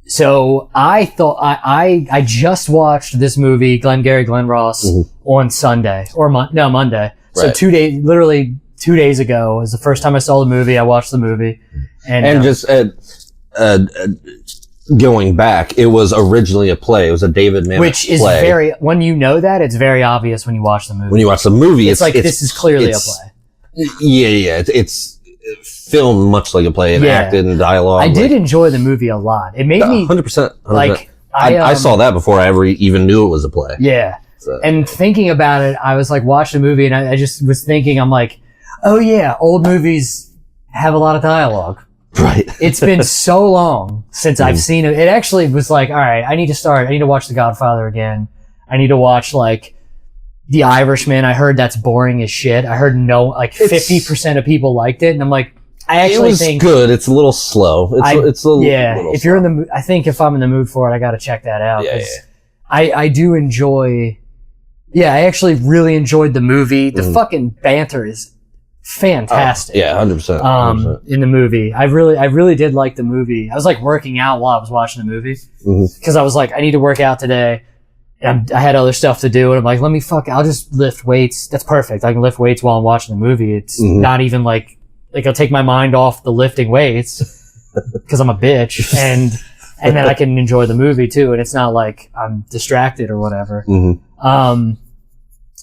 so I thought I just watched this movie Glengarry Glen Ross on Sunday or Monday. So Right. literally 2 days ago was the first time I saw the movie. I watched the movie, and just going back, it was originally a play. It was a David Mamet which is play. when you know that, it's very obvious when you watch the movie. When you watch the movie, it's like this is clearly a play. Yeah. It's filmed much like a play and acted and dialogue. I did enjoy the movie a lot. It made me 100%. like I saw that before I ever even knew it was a play. Yeah. So. And thinking about it, I was like watching the movie and I just was thinking, I'm like, oh yeah, old movies have a lot of dialogue. Right. It's been so long since I've seen it. It actually was like, all right, I need to watch The Godfather again. I need to watch like The Irishman. I heard that's boring as shit. I heard 50% of people liked it. And I'm like, I actually think good. It's a little slow. It's a little if you're in the mood, I think if I'm in the mood for it, I got to check that out. Yeah. I do enjoy, I actually really enjoyed the movie. The fucking banter is fantastic. 100%. In the movie. I really did like the movie. I was like working out while I was watching the movie. Cause I was like, I need to work out today. And I had other stuff to do. And I'm like, I'll just lift weights. That's perfect. I can lift weights while I'm watching the movie. It's not even like I'll take my mind off the lifting weights cause I'm a bitch. And then I can enjoy the movie too. And it's not like I'm distracted or whatever.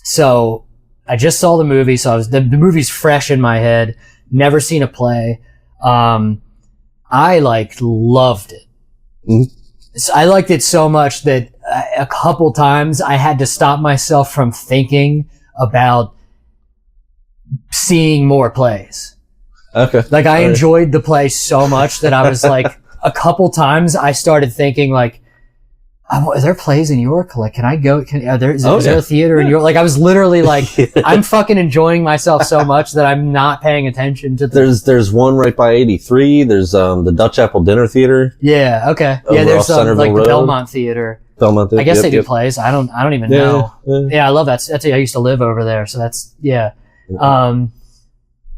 So I just saw the movie, so the movie's fresh in my head. Never seen a play. I loved it. So I liked it so much that a couple times I had to stop myself from thinking about seeing more plays. Okay. Like I enjoyed the play so much that I was like, a couple times I started thinking like, are there plays in York? Like, can I go? Is there a theater in York? Like, I was literally like, I'm fucking enjoying myself so much that I'm not paying attention to There's one right by 83. There's, the Dutch Apple Dinner Theater. Yeah. Okay. Yeah. There's like the Belmont Theater. I guess they do plays. I don't even know. Yeah. I love that. That's I used to live over there. So that's,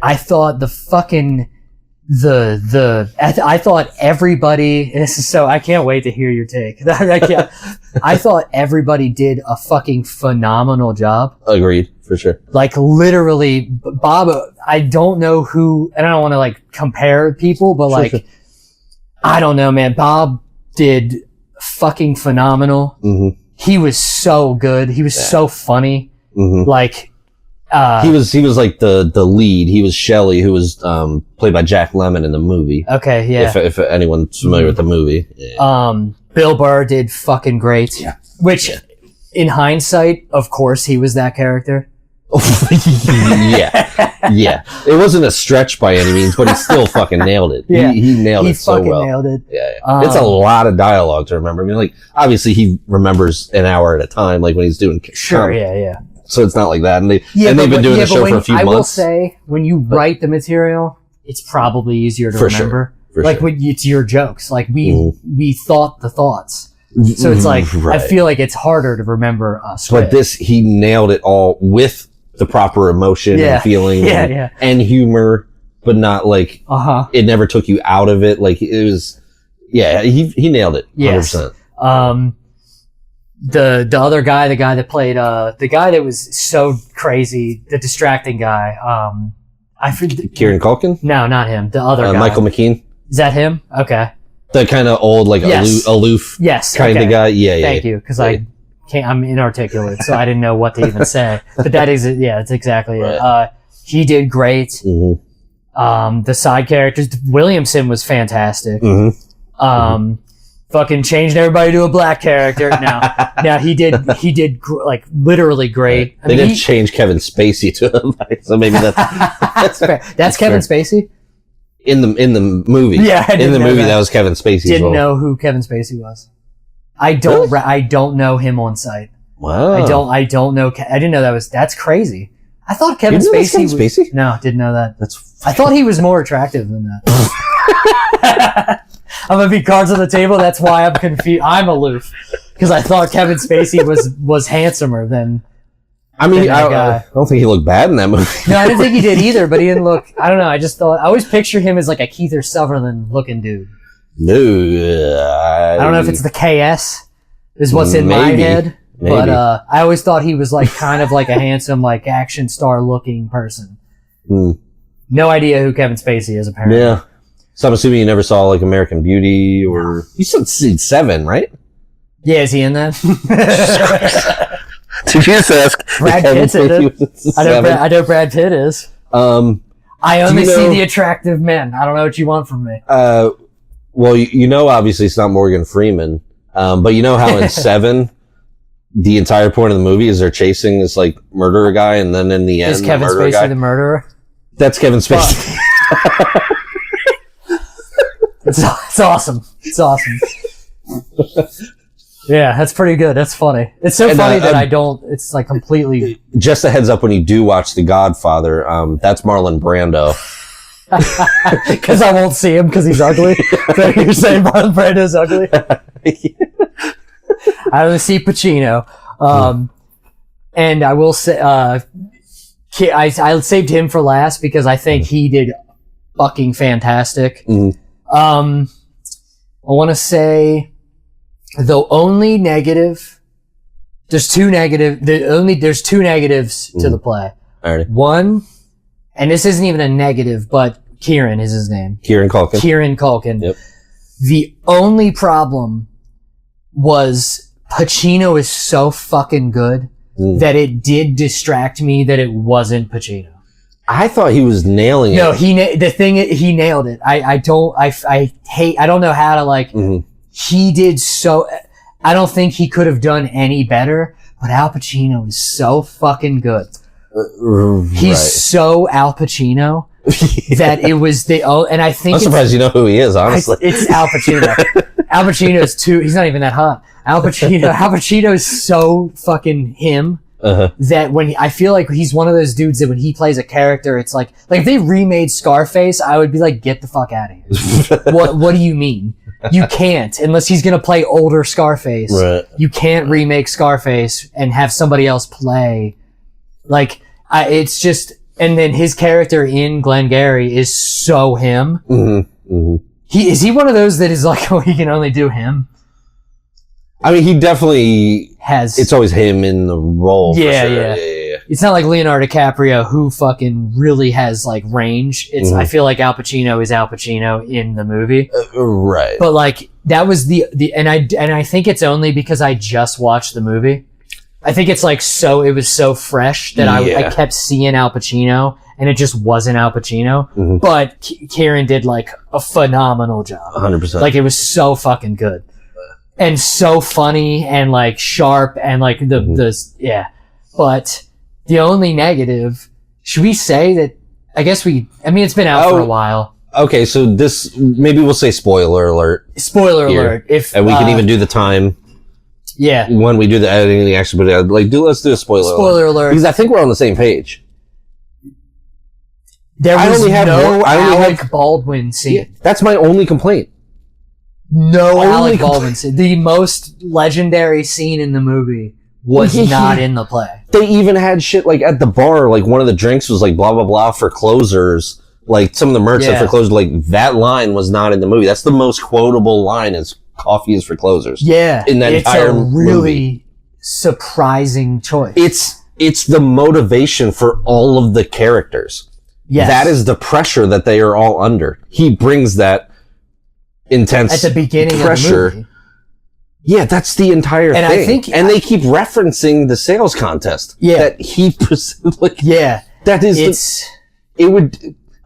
I thought the fucking, I thought everybody, this is so, I can't wait to hear your take. I thought everybody did a fucking phenomenal job. Agreed, for sure. Like literally, Bob, I don't know who, and I don't want to like compare people, but sure. I don't know, man. Bob did fucking phenomenal. He was so good. He was so funny. He was like the lead. He was Shelley, who was played by Jack Lemmon in the movie. Okay, yeah. If anyone's familiar with the movie. Yeah. Bill Burr did fucking great. Yeah. Which, in hindsight, of course, he was that character. Yeah. It wasn't a stretch by any means, but he still fucking nailed it. Yeah. He nailed it so well. He fucking nailed it. Yeah. It's a lot of dialogue to remember. I mean, like, obviously he remembers an hour at a time, like when he's doing comedy. Yeah. So it's not like that. And they've been doing the show for a few months. I will say, when you write the material, it's probably easier to remember. For like when it's your jokes. Like we thought the thoughts. So it's like, I feel like it's harder to remember us. But he nailed it all with the proper emotion and feeling and humor, but not like, it never took you out of it. Like it was, he nailed it. 100%. Yes. The other guy, the guy that played, the guy that was so crazy, the distracting guy, Kieran Culkin? No, not him. The other guy. Michael McKean? Is that him? Okay. The kind of old, like, aloof kind of guy? Yeah. Thank you, because I'm inarticulate, so I didn't know what to even say. But that is, that's exactly it. He did great. The side characters, Williamson was fantastic. fucking changed everybody to a black character. Now he did like literally great. They didn't change Kevin Spacey to him, so maybe that's fair. That's Kevin fair. Spacey in the movie. Yeah, in the movie that was Kevin Spacey. Didn't know who Kevin Spacey was. I don't know him on sight. Wow. I don't know. I didn't know that's crazy. I thought Kevin Spacey. No, didn't know that. I thought he was more attractive than that. I'm gonna be cards on the table. That's why I'm confused. I'm aloof because I thought Kevin Spacey was handsomer than. I mean, I don't think he looked bad in that movie. No, I didn't think he did either. But he didn't look. I don't know. I just thought I always picture him as like a Keith Sutherland looking dude. No, I don't know if it's the KS is what's in my head. Maybe. But I always thought he was like kind of like a handsome, like action star looking person. No idea who Kevin Spacey is, apparently. Yeah. So I'm assuming you never saw like American Beauty or you said Seven, right? Yeah, is he in that? Did you just ask? Brad Pitt's in it. I know Brad Pitt is. I only see the attractive men. I don't know what you want from me. Well, you know, obviously it's not Morgan Freeman, but you know how in Seven. The entire point of the movie is they're chasing this like murderer guy, and then in the end, is Kevin Spacey the murderer? That's Kevin Spacey. It's awesome. It's awesome. Yeah, that's pretty good. That's funny. It's so funny that I don't. It's like completely. Just a heads up when you do watch The Godfather, that's Marlon Brando. Because I won't see him because he's ugly. So you're saying Marlon Brando's ugly? I only see Pacino. And I will say, I saved him for last because I think he did fucking fantastic. I want to say the only negative, there's two negatives to the play. Alrighty. One, and this isn't even a negative, but Kieran is his name. Kieran Culkin. Yep. The only problem was Pacino is so fucking good that it did distract me that it wasn't Pacino. I thought he was nailing it. No, he nailed it. I don't know how to like, he did so, I don't think he could have done any better, but Al Pacino is so fucking good. He's so Al Pacino that it was and I think I'm surprised you know who he is, honestly. It's Al Pacino. Al Pacino's he's not even that hot. Al Pacino is so fucking him that I feel like he's one of those dudes that when he plays a character, it's like if they remade Scarface, I would be like, get the fuck out of here. What do you mean? You can't, unless he's gonna play older Scarface. Right. You can't remake Scarface and have somebody else play. Like, it's just, and then his character in Glengarry is so him. Is he one of those that is like, oh, he can only do him? I mean, he definitely has. It's always him in the role. Yeah, for sure. yeah. Yeah. It's not like Leonardo DiCaprio who fucking really has like range. It's I feel like Al Pacino is Al Pacino in the movie, right? But like that was and I think it's only because I just watched the movie. I think it's like it was so fresh that I kept seeing Al Pacino. And it just wasn't Al Pacino. But Kieran did like a phenomenal job. 100%. Like it was so fucking good. And so funny and like sharp and like yeah. But the only negative, should we say that, it's been out for a while. Okay, so maybe we'll say spoiler alert. Spoiler alert. And we can even do the time. Yeah. When we do the editing and the action, but let's do a spoiler alert. Because I think we're on the same page. There was no Alec Baldwin scene. Yeah, that's my only complaint. No Alec Baldwin scene. The most legendary scene in the movie was not in the play. They even had shit like at the bar, like one of the drinks was like blah, blah, blah for closers. Like some of the merch for closers, like that line was not in the movie. That's the most quotable line is coffee is for closers. Yeah. In that entire movie. It's a really surprising choice. It's the motivation for all of the characters. Yes. That is the pressure that they are all under. He brings that intense at the beginning pressure. Of the movie. Yeah, that's the entire thing. They keep referencing the sales contest. Yeah. That he that is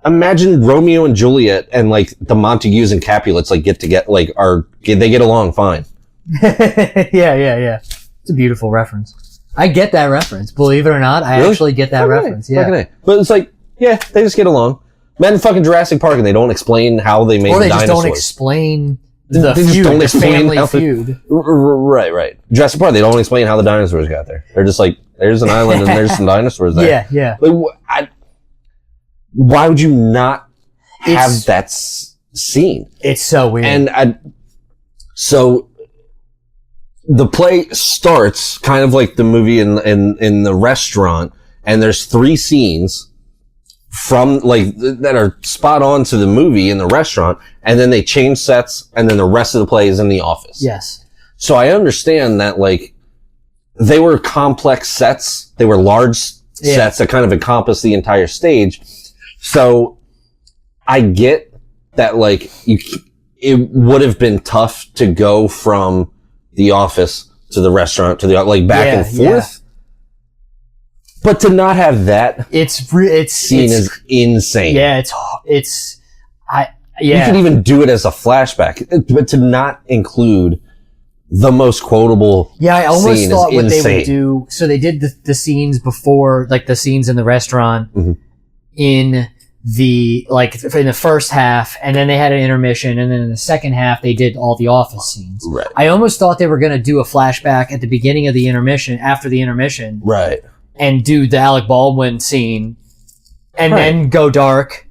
imagine Romeo and Juliet and like the Montagues and Capulets like they get along fine. Yeah. It's a beautiful reference. I get that reference. Believe it or not, I actually get that reference. Yeah. But it's like, yeah, they just get along. Men in fucking Jurassic Park and they don't explain how they made the dinosaurs. Or they just don't explain the feud, the family feud. Right. Jurassic Park, they don't explain how the dinosaurs got there. They're just like, there's an island and there's some dinosaurs there. Yeah. Like, why would you not have that scene? It's so weird. And so the play starts kind of like the movie in the restaurant, and there's 3 scenes from like that are spot on to the movie in the restaurant, and then they change sets, and then the rest of the play is in the office. Yes. So I understand that like they were complex sets, they were large sets that kind of encompass the entire stage. So I get that like it would have been tough to go from the office to the restaurant to the like back and forth. But to not have that scene is insane. Yeah, You can even do it as a flashback, but to not include the most quotable I almost thought what insane. They would do, so they did the scenes before, like the scenes in the restaurant in the first half, and then they had an intermission, and then in the second half they did all the office scenes. Right. I almost thought they were going to do a flashback at the beginning of the intermission, after the intermission. Right. And do the Alec Baldwin scene, and then go dark,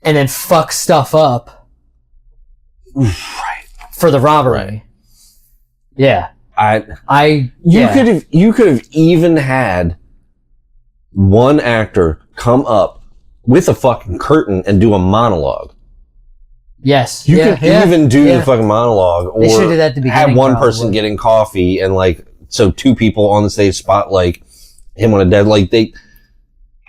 and then fuck stuff up. Right. For the robbery. Right. Yeah. You could have even had one actor come up with a fucking curtain and do a monologue. Yes. You could even do the fucking monologue, or they should do that at the beginning, have one person getting coffee, and like, so 2 people on the stage spot like him on a dead, like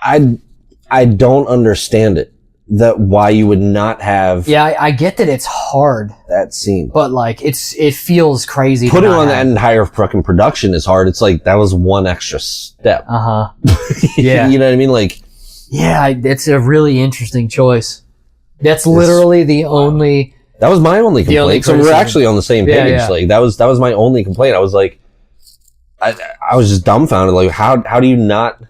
I don't understand it. That why you would not have. Yeah, I get that it's hard. That scene. But like, it feels crazy. Putting on that entire fucking production is hard. It's like, that was one extra step. Yeah. You know what I mean? Like. Yeah, it's a really interesting choice. That's literally the only. That was my only complaint. So we're actually on the same page. Yeah. Like, that was my only complaint. I was like, I was just dumbfounded. Like, how do you not?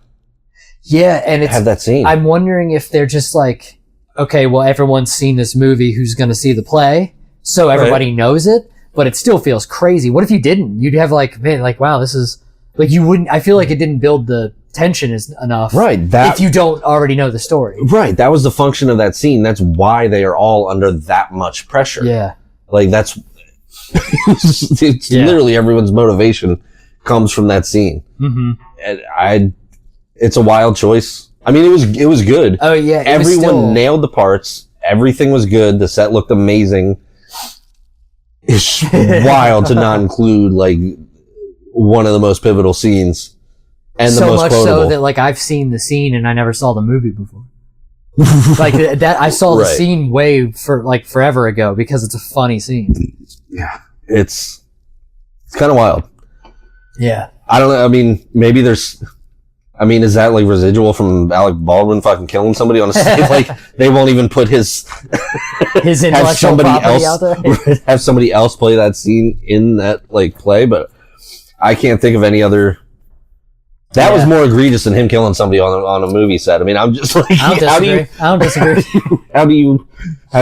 Yeah, and it's have that scene. I'm wondering if they're just like, okay, well, everyone's seen this movie. Who's going to see the play? So everybody knows it, but it still feels crazy. What if you didn't? You'd have like, man, like, wow, this is like, you wouldn't. I feel like it didn't build the tension enough. Right. If you don't already know the story. Right. That was the function of that scene. That's why they are all under that much pressure. Yeah. Like, that's it's literally everyone's motivation comes from that scene. And it's a wild choice. I mean, it was good. Oh yeah. Everyone nailed the parts. Everything was good. The set looked amazing. It's wild to not include like one of the most pivotal scenes. And the most quotable. So that like I've seen the scene and I never saw the movie before. Like that I saw the scene forever ago because it's a funny scene. Yeah. It's kind of wild. Yeah. I don't know. I mean, maybe is that like residual from Alec Baldwin fucking killing somebody on a stage? Like, they won't even put his intellectual property out there? Have somebody else play that scene in that like play, but I can't think of any other. That was more egregious than him killing somebody on a movie set. I mean, I'm just like, I don't disagree. How do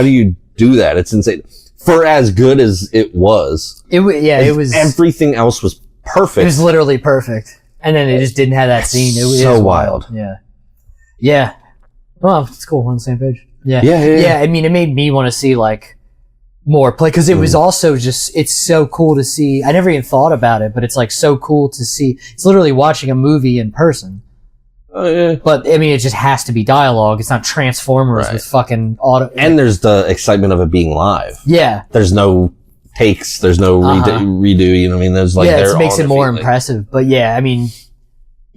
you do that? It's insane. For as good as it was, it was everything else was perfect. It was literally perfect, and then it just didn't have that scene. It was so wild. Yeah. Well, it's cool. We're on the same page. Yeah. I mean, it made me want to see like more play because it was also just, it's so cool to see. I never even thought about it, but it's like so cool to see. It's literally watching a movie in person. Oh yeah. But I mean, it just has to be dialogue. It's not Transformers with fucking auto. And there's the excitement of it being live. Yeah. There's no takes. There's no redo. You know what I mean? There's like, it makes it more impressive. But yeah, I mean,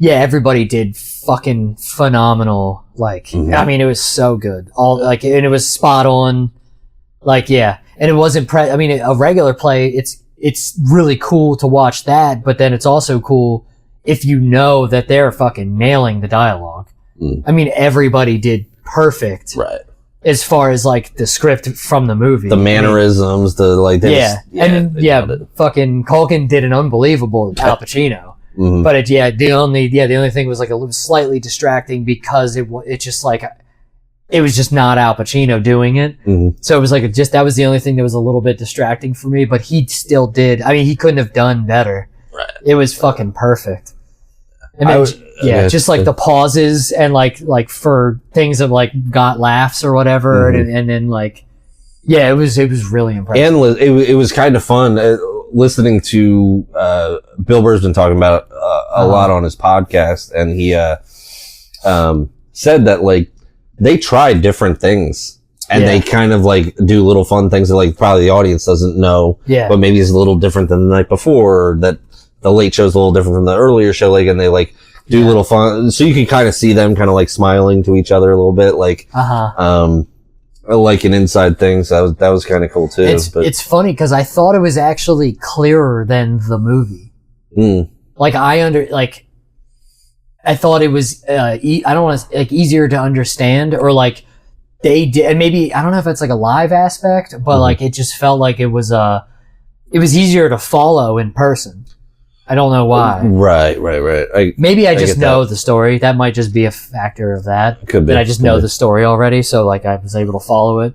everybody did fucking phenomenal. Like, I mean, it was so good. And it was spot on. Like, yeah. And it wasn't I mean, a regular play, it's really cool to watch that, but then it's also cool if you know that they're fucking nailing the dialogue. I mean, everybody did perfect. Right. As far as like the script from the movie, the mannerisms, fucking Culkin did an unbelievable Al Pacino. Mm-hmm. But the only thing was like a little slightly distracting because it just like it was just not Al Pacino doing it. Mm-hmm. So it was like that was the only thing that was a little bit distracting for me. But he still did. I mean, he couldn't have done better. Right. It was fucking perfect. And then, just like the pauses and like for things that like got laughs or whatever, mm-hmm. and then like, it was really impressive. And it was kind of fun listening to Bill Burr's been talking about it a lot on his podcast, and he said that like they try different things. And they kind of like do little fun things that like probably the audience doesn't know, but maybe it's a little different than the night before, or that the late show's a little different from the earlier show, like, and they like do little fun, so you can kind of see them kind of like smiling to each other a little bit, like, like an inside thing. So that was kind of cool too. It's funny because I thought it was actually clearer than the movie. Like I thought it was, I don't want to like easier to understand, or like they did, and maybe, I don't know if it's like a live aspect, but like it just felt like it was easier to follow in person. I don't know why. Right. Maybe I just know the story. That might just be a factor of that. Could be. That I just know the story already, so like I was able to follow it.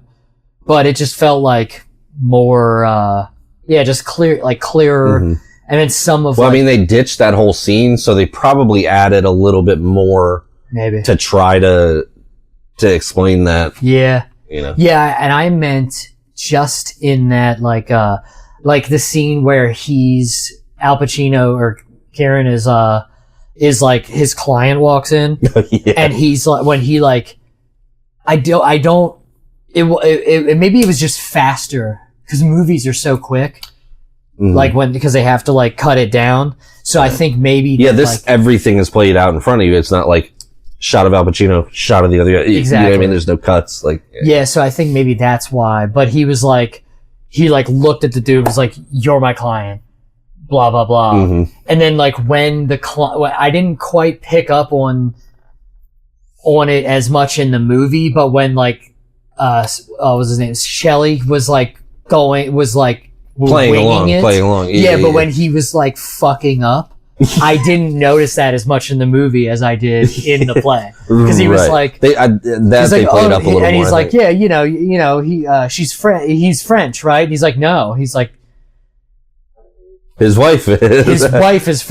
But it just felt like more, just clearer. Mm-hmm. And then some of. Well, I mean, they ditched that whole scene, so they probably added a little bit more. Maybe to try to explain that. Yeah. You know. Yeah, and I meant just in that like the scene where Al Pacino or Kieran is like his client walks in and he's like, when he like, maybe it was just faster because movies are so quick, because they have to like cut it down. So I think maybe everything is played out in front of you. It's not like shot of Al Pacino, shot of the other guy. Exactly. You know what I mean? There's no cuts. Like so I think maybe that's why. But he was like, he like looked at the dude, was like, "You're my client." Blah blah blah, and then like when I didn't quite pick up on it as much in the movie, but when like what was his name? Shelley was like playing along. But when he was like fucking up, I didn't notice that as much in the movie as I did in the play, because he was like they played up a little more. And he's like, he's French, right? And he's like, no, he's like. His wife is. His wife is.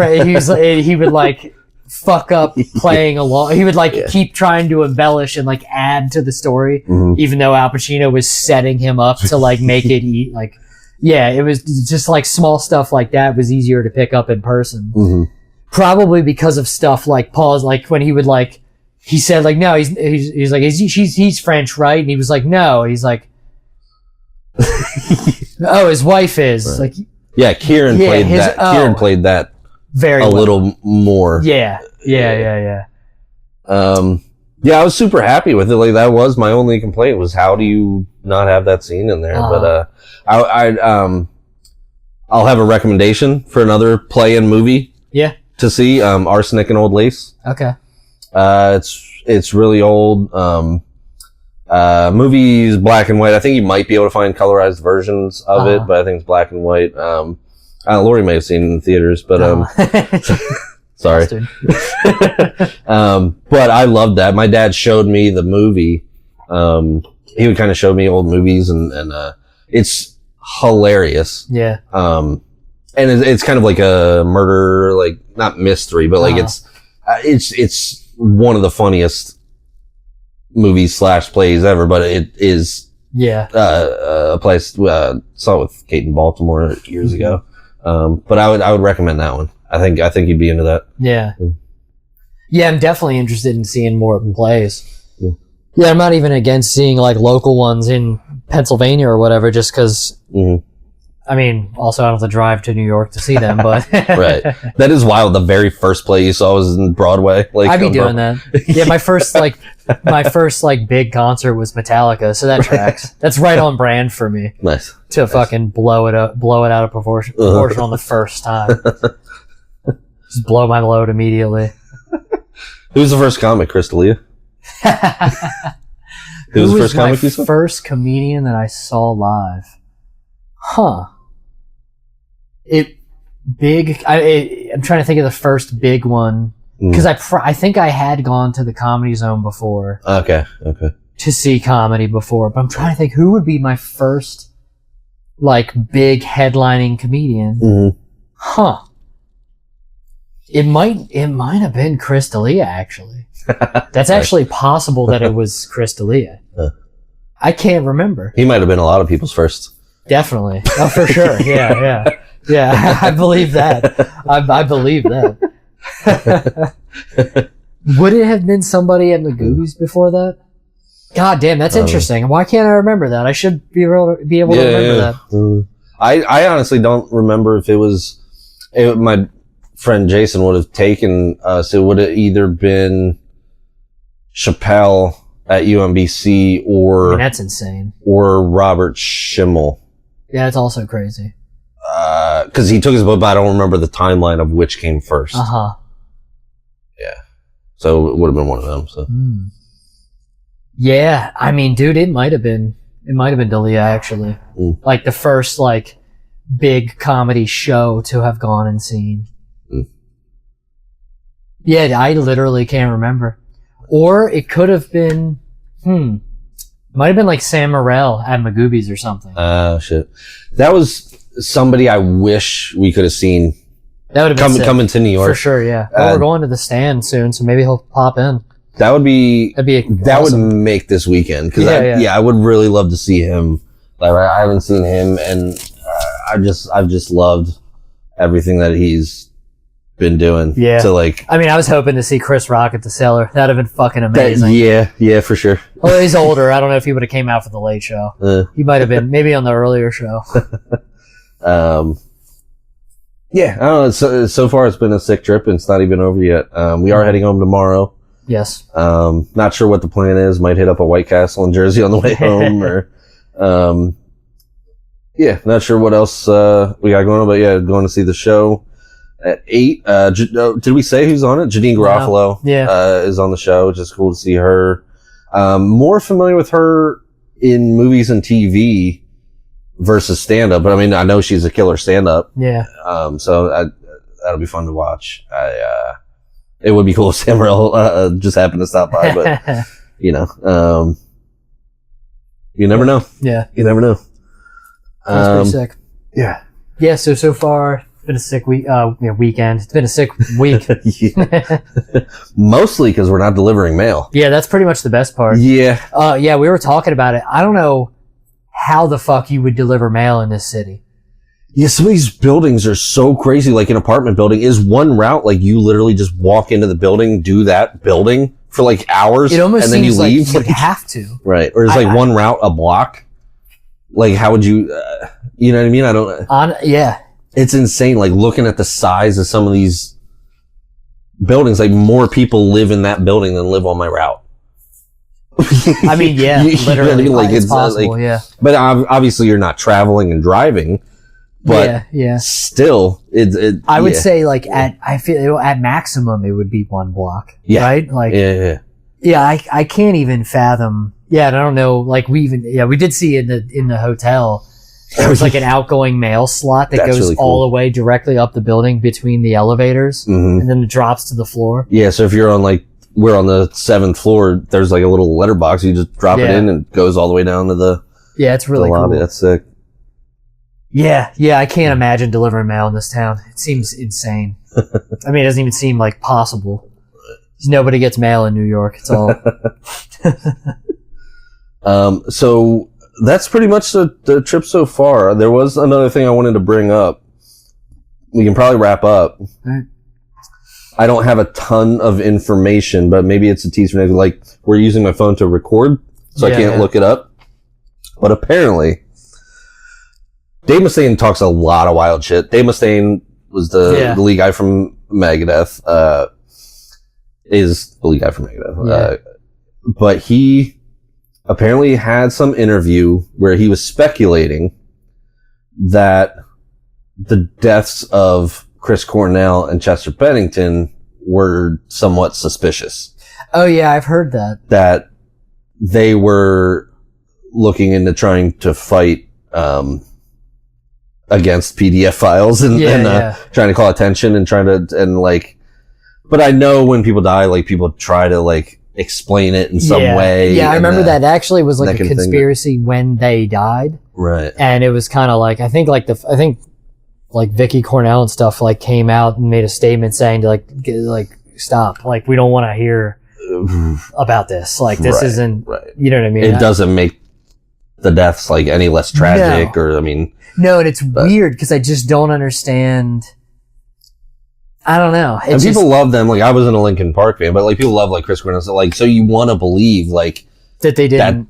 He would like fuck up playing along. He would like keep trying to embellish and like add to the story, even though Al Pacino was setting him up to like make it eat. Like, it was just like small stuff like that was easier to pick up in person. Probably because of stuff like pause, like when he would like, he said like, no, he's like, he's French, right? And he was like, no, he's like, oh, his wife is like. Yeah, Kieran played that. Kieran played that very little more. Yeah. I was super happy with it. Like that was my only complaint was how do you not have that scene in there? But I'll have a recommendation for another play and movie. Yeah. To see Arsenic and Old Lace. Okay. It's really old. Movie's black and white. I think you might be able to find colorized versions of it, but I think it's black and white. Lori may have seen it in theaters, but sorry. But I loved that. My dad showed me the movie. He would kind of show me old movies, and it's hilarious. Yeah. And it's kind of like a murder, like not mystery, but like it's one of the funniest movies / plays ever, but it is a place saw it with Kate in Baltimore years ago. But I would recommend that one. I think you'd be into that. Yeah, I'm definitely interested in seeing more plays. Yeah, I'm not even against seeing like local ones in Pennsylvania or whatever, just because. I mean, also I don't have to drive to New York to see them, but right. That is wild. The very first play you saw was in Broadway. Like I'd be doing that. Yeah, my first big concert was Metallica, so that tracks. That's right on brand for me. Nice. To fucking blow it out of proportion on the first time. Just blow my load immediately. Who's the first comic, Chris D'Elia? Who was the first comic you saw? First comedian that I saw live. Huh. I'm trying to think of the first big one. Because I think I had gone to the Comedy Zone before. Okay. To see comedy before. But I'm trying to think who would be my first, like, big headlining comedian. Mm-hmm. Huh. It might have been Chris D'Elia, actually. That's actually possible that it was Chris D'Elia. I can't remember. He might have been a lot of people's first. Definitely. Oh, for sure. Yeah. I believe that. I believe that. Would it have been somebody at Magoobies before that? God damn, that's interesting. Why can't I remember that? I should be able to remember that. I honestly don't remember if it was... my friend Jason would have taken us. It would have either been Chappelle at UMBC or... that's insane. Or Robert Schimmel. Yeah, it's also crazy. Because he took his book, but I don't remember the timeline of which came first. Uh-huh. Yeah. So it would have been one of them. So. Yeah, I mean, dude, it might have been D'Elia, actually. Like the first, like, big comedy show to have gone and seen. Yeah, I literally can't remember. Or it could have been, might have been like Sam Morril at Magoobies or something. Shit. That was somebody I wish we could have seen. That would have been coming to New York. For sure, yeah. Well, we're going to the Stand soon, so maybe he'll pop in. That would be that awesome. Would make this weekend. Because I would really love to see him. Like, I haven't seen him, and I've just loved everything that he's been doing. Yeah. To like, I mean, I was hoping to see Chris Rock at the Cellar. That'd have been fucking amazing. Yeah, for sure. Well, he's older. I don't know if he would have came out for the Late Show. He might have been maybe on the earlier show. Yeah, I don't know. So far, it's been a sick trip, and it's not even over yet. We are heading home tomorrow. Yes. Not sure what the plan is. Might hit up a White Castle in Jersey on the way home, or yeah, not sure what else we got going on. But yeah, going to see the show at 8. Did we say who's on it? Janine Garofalo is on the show, which is cool to see her. More familiar with her in movies and TV versus stand-up, but I mean, I know she's a killer stand-up. Yeah. So that'll be fun to watch. It would be cool if Sam Morril just happened to stop by, but you know, you never know. Yeah. You never know. That's pretty sick. Yeah. Yeah. So far, it's been a sick weekend. It's been a sick week. Mostly because we're not delivering mail. Yeah, that's pretty much the best part. Yeah. Yeah, we were talking about it. I don't know how the fuck you would deliver mail in this city. Yeah, some of these buildings are so crazy. Like an apartment building is one route. Like you literally just walk into the building, do that building for like hours, it almost and then you leave. Like you'd have to. Right. Or it's like one route a block. Like how would you, you know what I mean? I don't. Yeah. It's insane. Like looking at the size of some of these buildings, like more people live in that building than live on my route. I mean, yeah, literally. Like it's possible, yeah. But obviously you're not traveling and driving. But yeah. Still, I would say like at maximum it would be one block. Yeah. Right? Like yeah. I can't even fathom. Yeah, I don't know. Like we did see in the hotel there was like an outgoing mail slot that goes really all the way directly up the building between the elevators, and then it drops to the floor. Yeah, so if you're on we're on the 7th floor, there's like a little letterbox. You just drop it in and it goes all the way down to the it's really cool. Lobby. That's sick. Yeah, I can't imagine delivering mail in this town. It seems insane. I mean, it doesn't even seem like possible. Nobody gets mail in New York. It's all. So that's pretty much the trip so far. There was another thing I wanted to bring up. We can probably wrap up. Right. I don't have a ton of information, but maybe it's a tease for next. Like we're using my phone to record, so I can't look it up. But apparently, Dave Mustaine talks a lot of wild shit. Dave Mustaine was the lead guy from Megadeth. Is the lead guy from Megadeth. But he apparently had some interview where he was speculating that the deaths of Chris Cornell and Chester Bennington were somewhat suspicious. Oh yeah, I've heard that. That they were looking into trying to fight against PDF files and trying to call attention and but I know when people die, like people try to like explain it in some way. Yeah, I remember that actually was like a conspiracy when they died. Right. And it was kind of like, I think Vicky Cornell and stuff like came out and made a statement saying to like stop, like we don't want to hear about this. Like this isn't, you know what I mean? It doesn't make the deaths like any less tragic No, and it's weird because I just don't understand. I don't know. And people love them. Like I was in a Linkin Park fan, but like people love like Chris Cornell. So, like, so you want to believe like that they didn't. That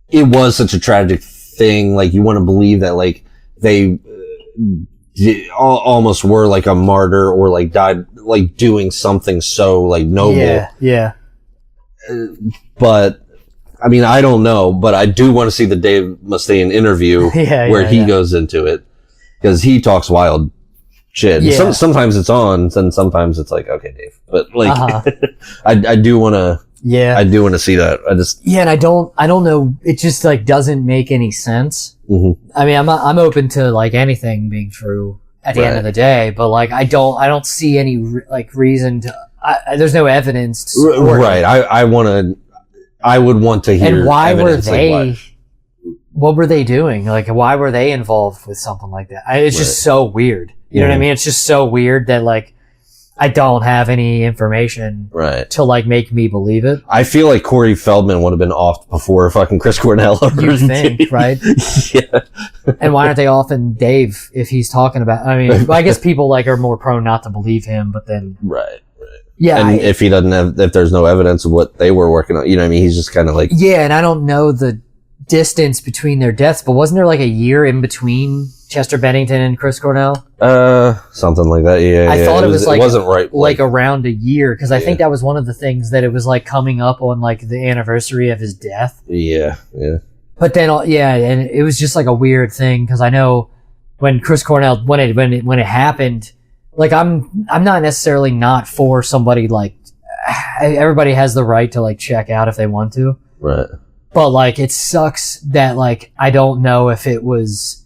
it was such a tragic thing. Like you want to believe that like they almost were like a martyr or like died like doing something so like noble. Yeah. But I mean, I don't know, but I do want to see the Dave Mustaine interview where he goes into it because he talks wild shit. Yeah. Sometimes it's on, and sometimes it's like, okay, Dave. But like, I do want to. Yeah, I do want to see that. And I don't know. It just like doesn't make any sense. Mm-hmm. I mean, I'm open to like anything being true at the end of the day, but like I don't see any like reason to. There's no evidence. To right. I would want to hear. And why were they? What were they doing? Like, why were they involved with something like that? It's just so weird. You know what I mean? It's just so weird that like I don't have any information to like make me believe it. I feel like Corey Feldman would have been off before fucking Chris Cornell. You think, right? Yeah. And why aren't they off in Dave if he's talking about? I mean, I guess people like are more prone not to believe him, but then yeah. And if he doesn't have, if there's no evidence of what they were working on, you know what I mean? He's just kind of like and I don't know the distance between their deaths, but wasn't there like a year in between Chester Bennington and Chris Cornell? Something like that. Yeah, I thought it was like, it wasn't right, like around a year, because I think that was one of the things that it was like coming up on like the anniversary of his death. Yeah. But then, and it was just like a weird thing because I know when Chris Cornell when it happened, like I'm not necessarily not for somebody like everybody has the right to like check out if they want to, right? But like it sucks that like I don't know if it was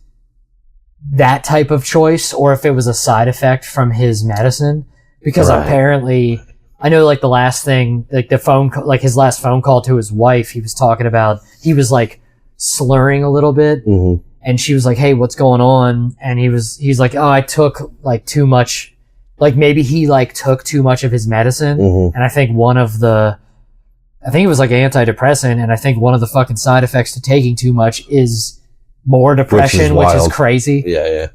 that type of choice or if it was a side effect from his medicine, because apparently I know like the last thing, like like his last phone call to his wife, he was talking about, he was like slurring a little bit, and she was like, "Hey, what's going on?" And he's like, "Oh, I took like too much, like maybe he like took too much of his medicine." And I think it was like antidepressant, and I think one of the fucking side effects to taking too much is more depression, which is crazy. Yeah.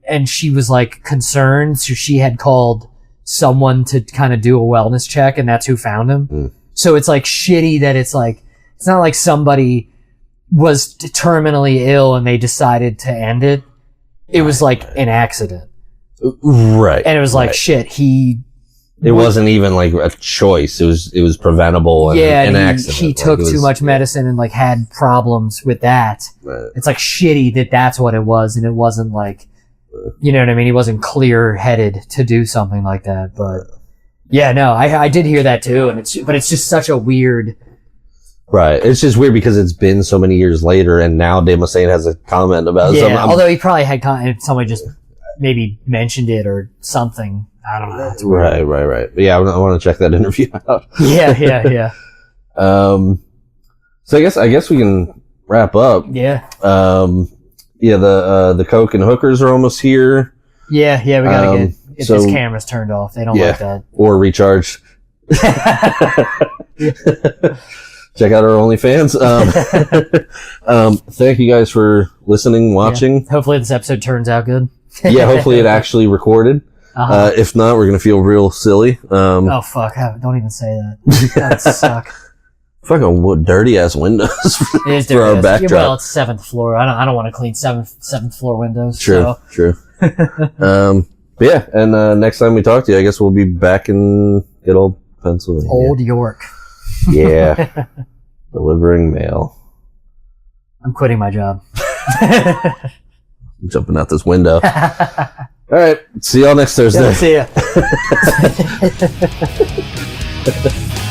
And she was like concerned, so she had called someone to kind of do a wellness check, and that's who found him. So it's like shitty that it's like, it's not like somebody was terminally ill and they decided to end it. It was like an accident. Right. And it was like, shit, it wasn't even like a choice. It was preventable and an accident. He took too much medicine and like had problems with that. Right. It's like shitty that that's what it was, and it wasn't like, you know what I mean? He wasn't clear-headed to do something like that. But yeah, no, I did hear that too, and it's just such a weird. Right. It's just weird because it's been so many years later, and now Dave Mustaine has a comment about it. Yeah, although he probably had somebody just maybe mentioned it or something. I don't know. Right. But yeah, I want to check that interview out. Yeah. So I guess we can wrap up. Yeah. The Coke and hookers are almost here. Yeah, we gotta get these cameras turned off. They don't like that. Or recharge. Check out our OnlyFans. Thank you guys for listening, watching. Yeah. Hopefully this episode turns out good. Hopefully it actually recorded. If not, we're gonna feel real silly. Oh fuck! Don't even say that. That would suck. Fucking dirty ass windows it is for our backdrop. Well, it's 7th floor. I don't want to clean seventh floor windows. True. But yeah, and next time we talk to you, I guess we'll be back in good old Pennsylvania. Old York. Yeah. Delivering mail. I'm quitting my job. I'm jumping out this window. All right. See y'all next Thursday. Yeah, see ya.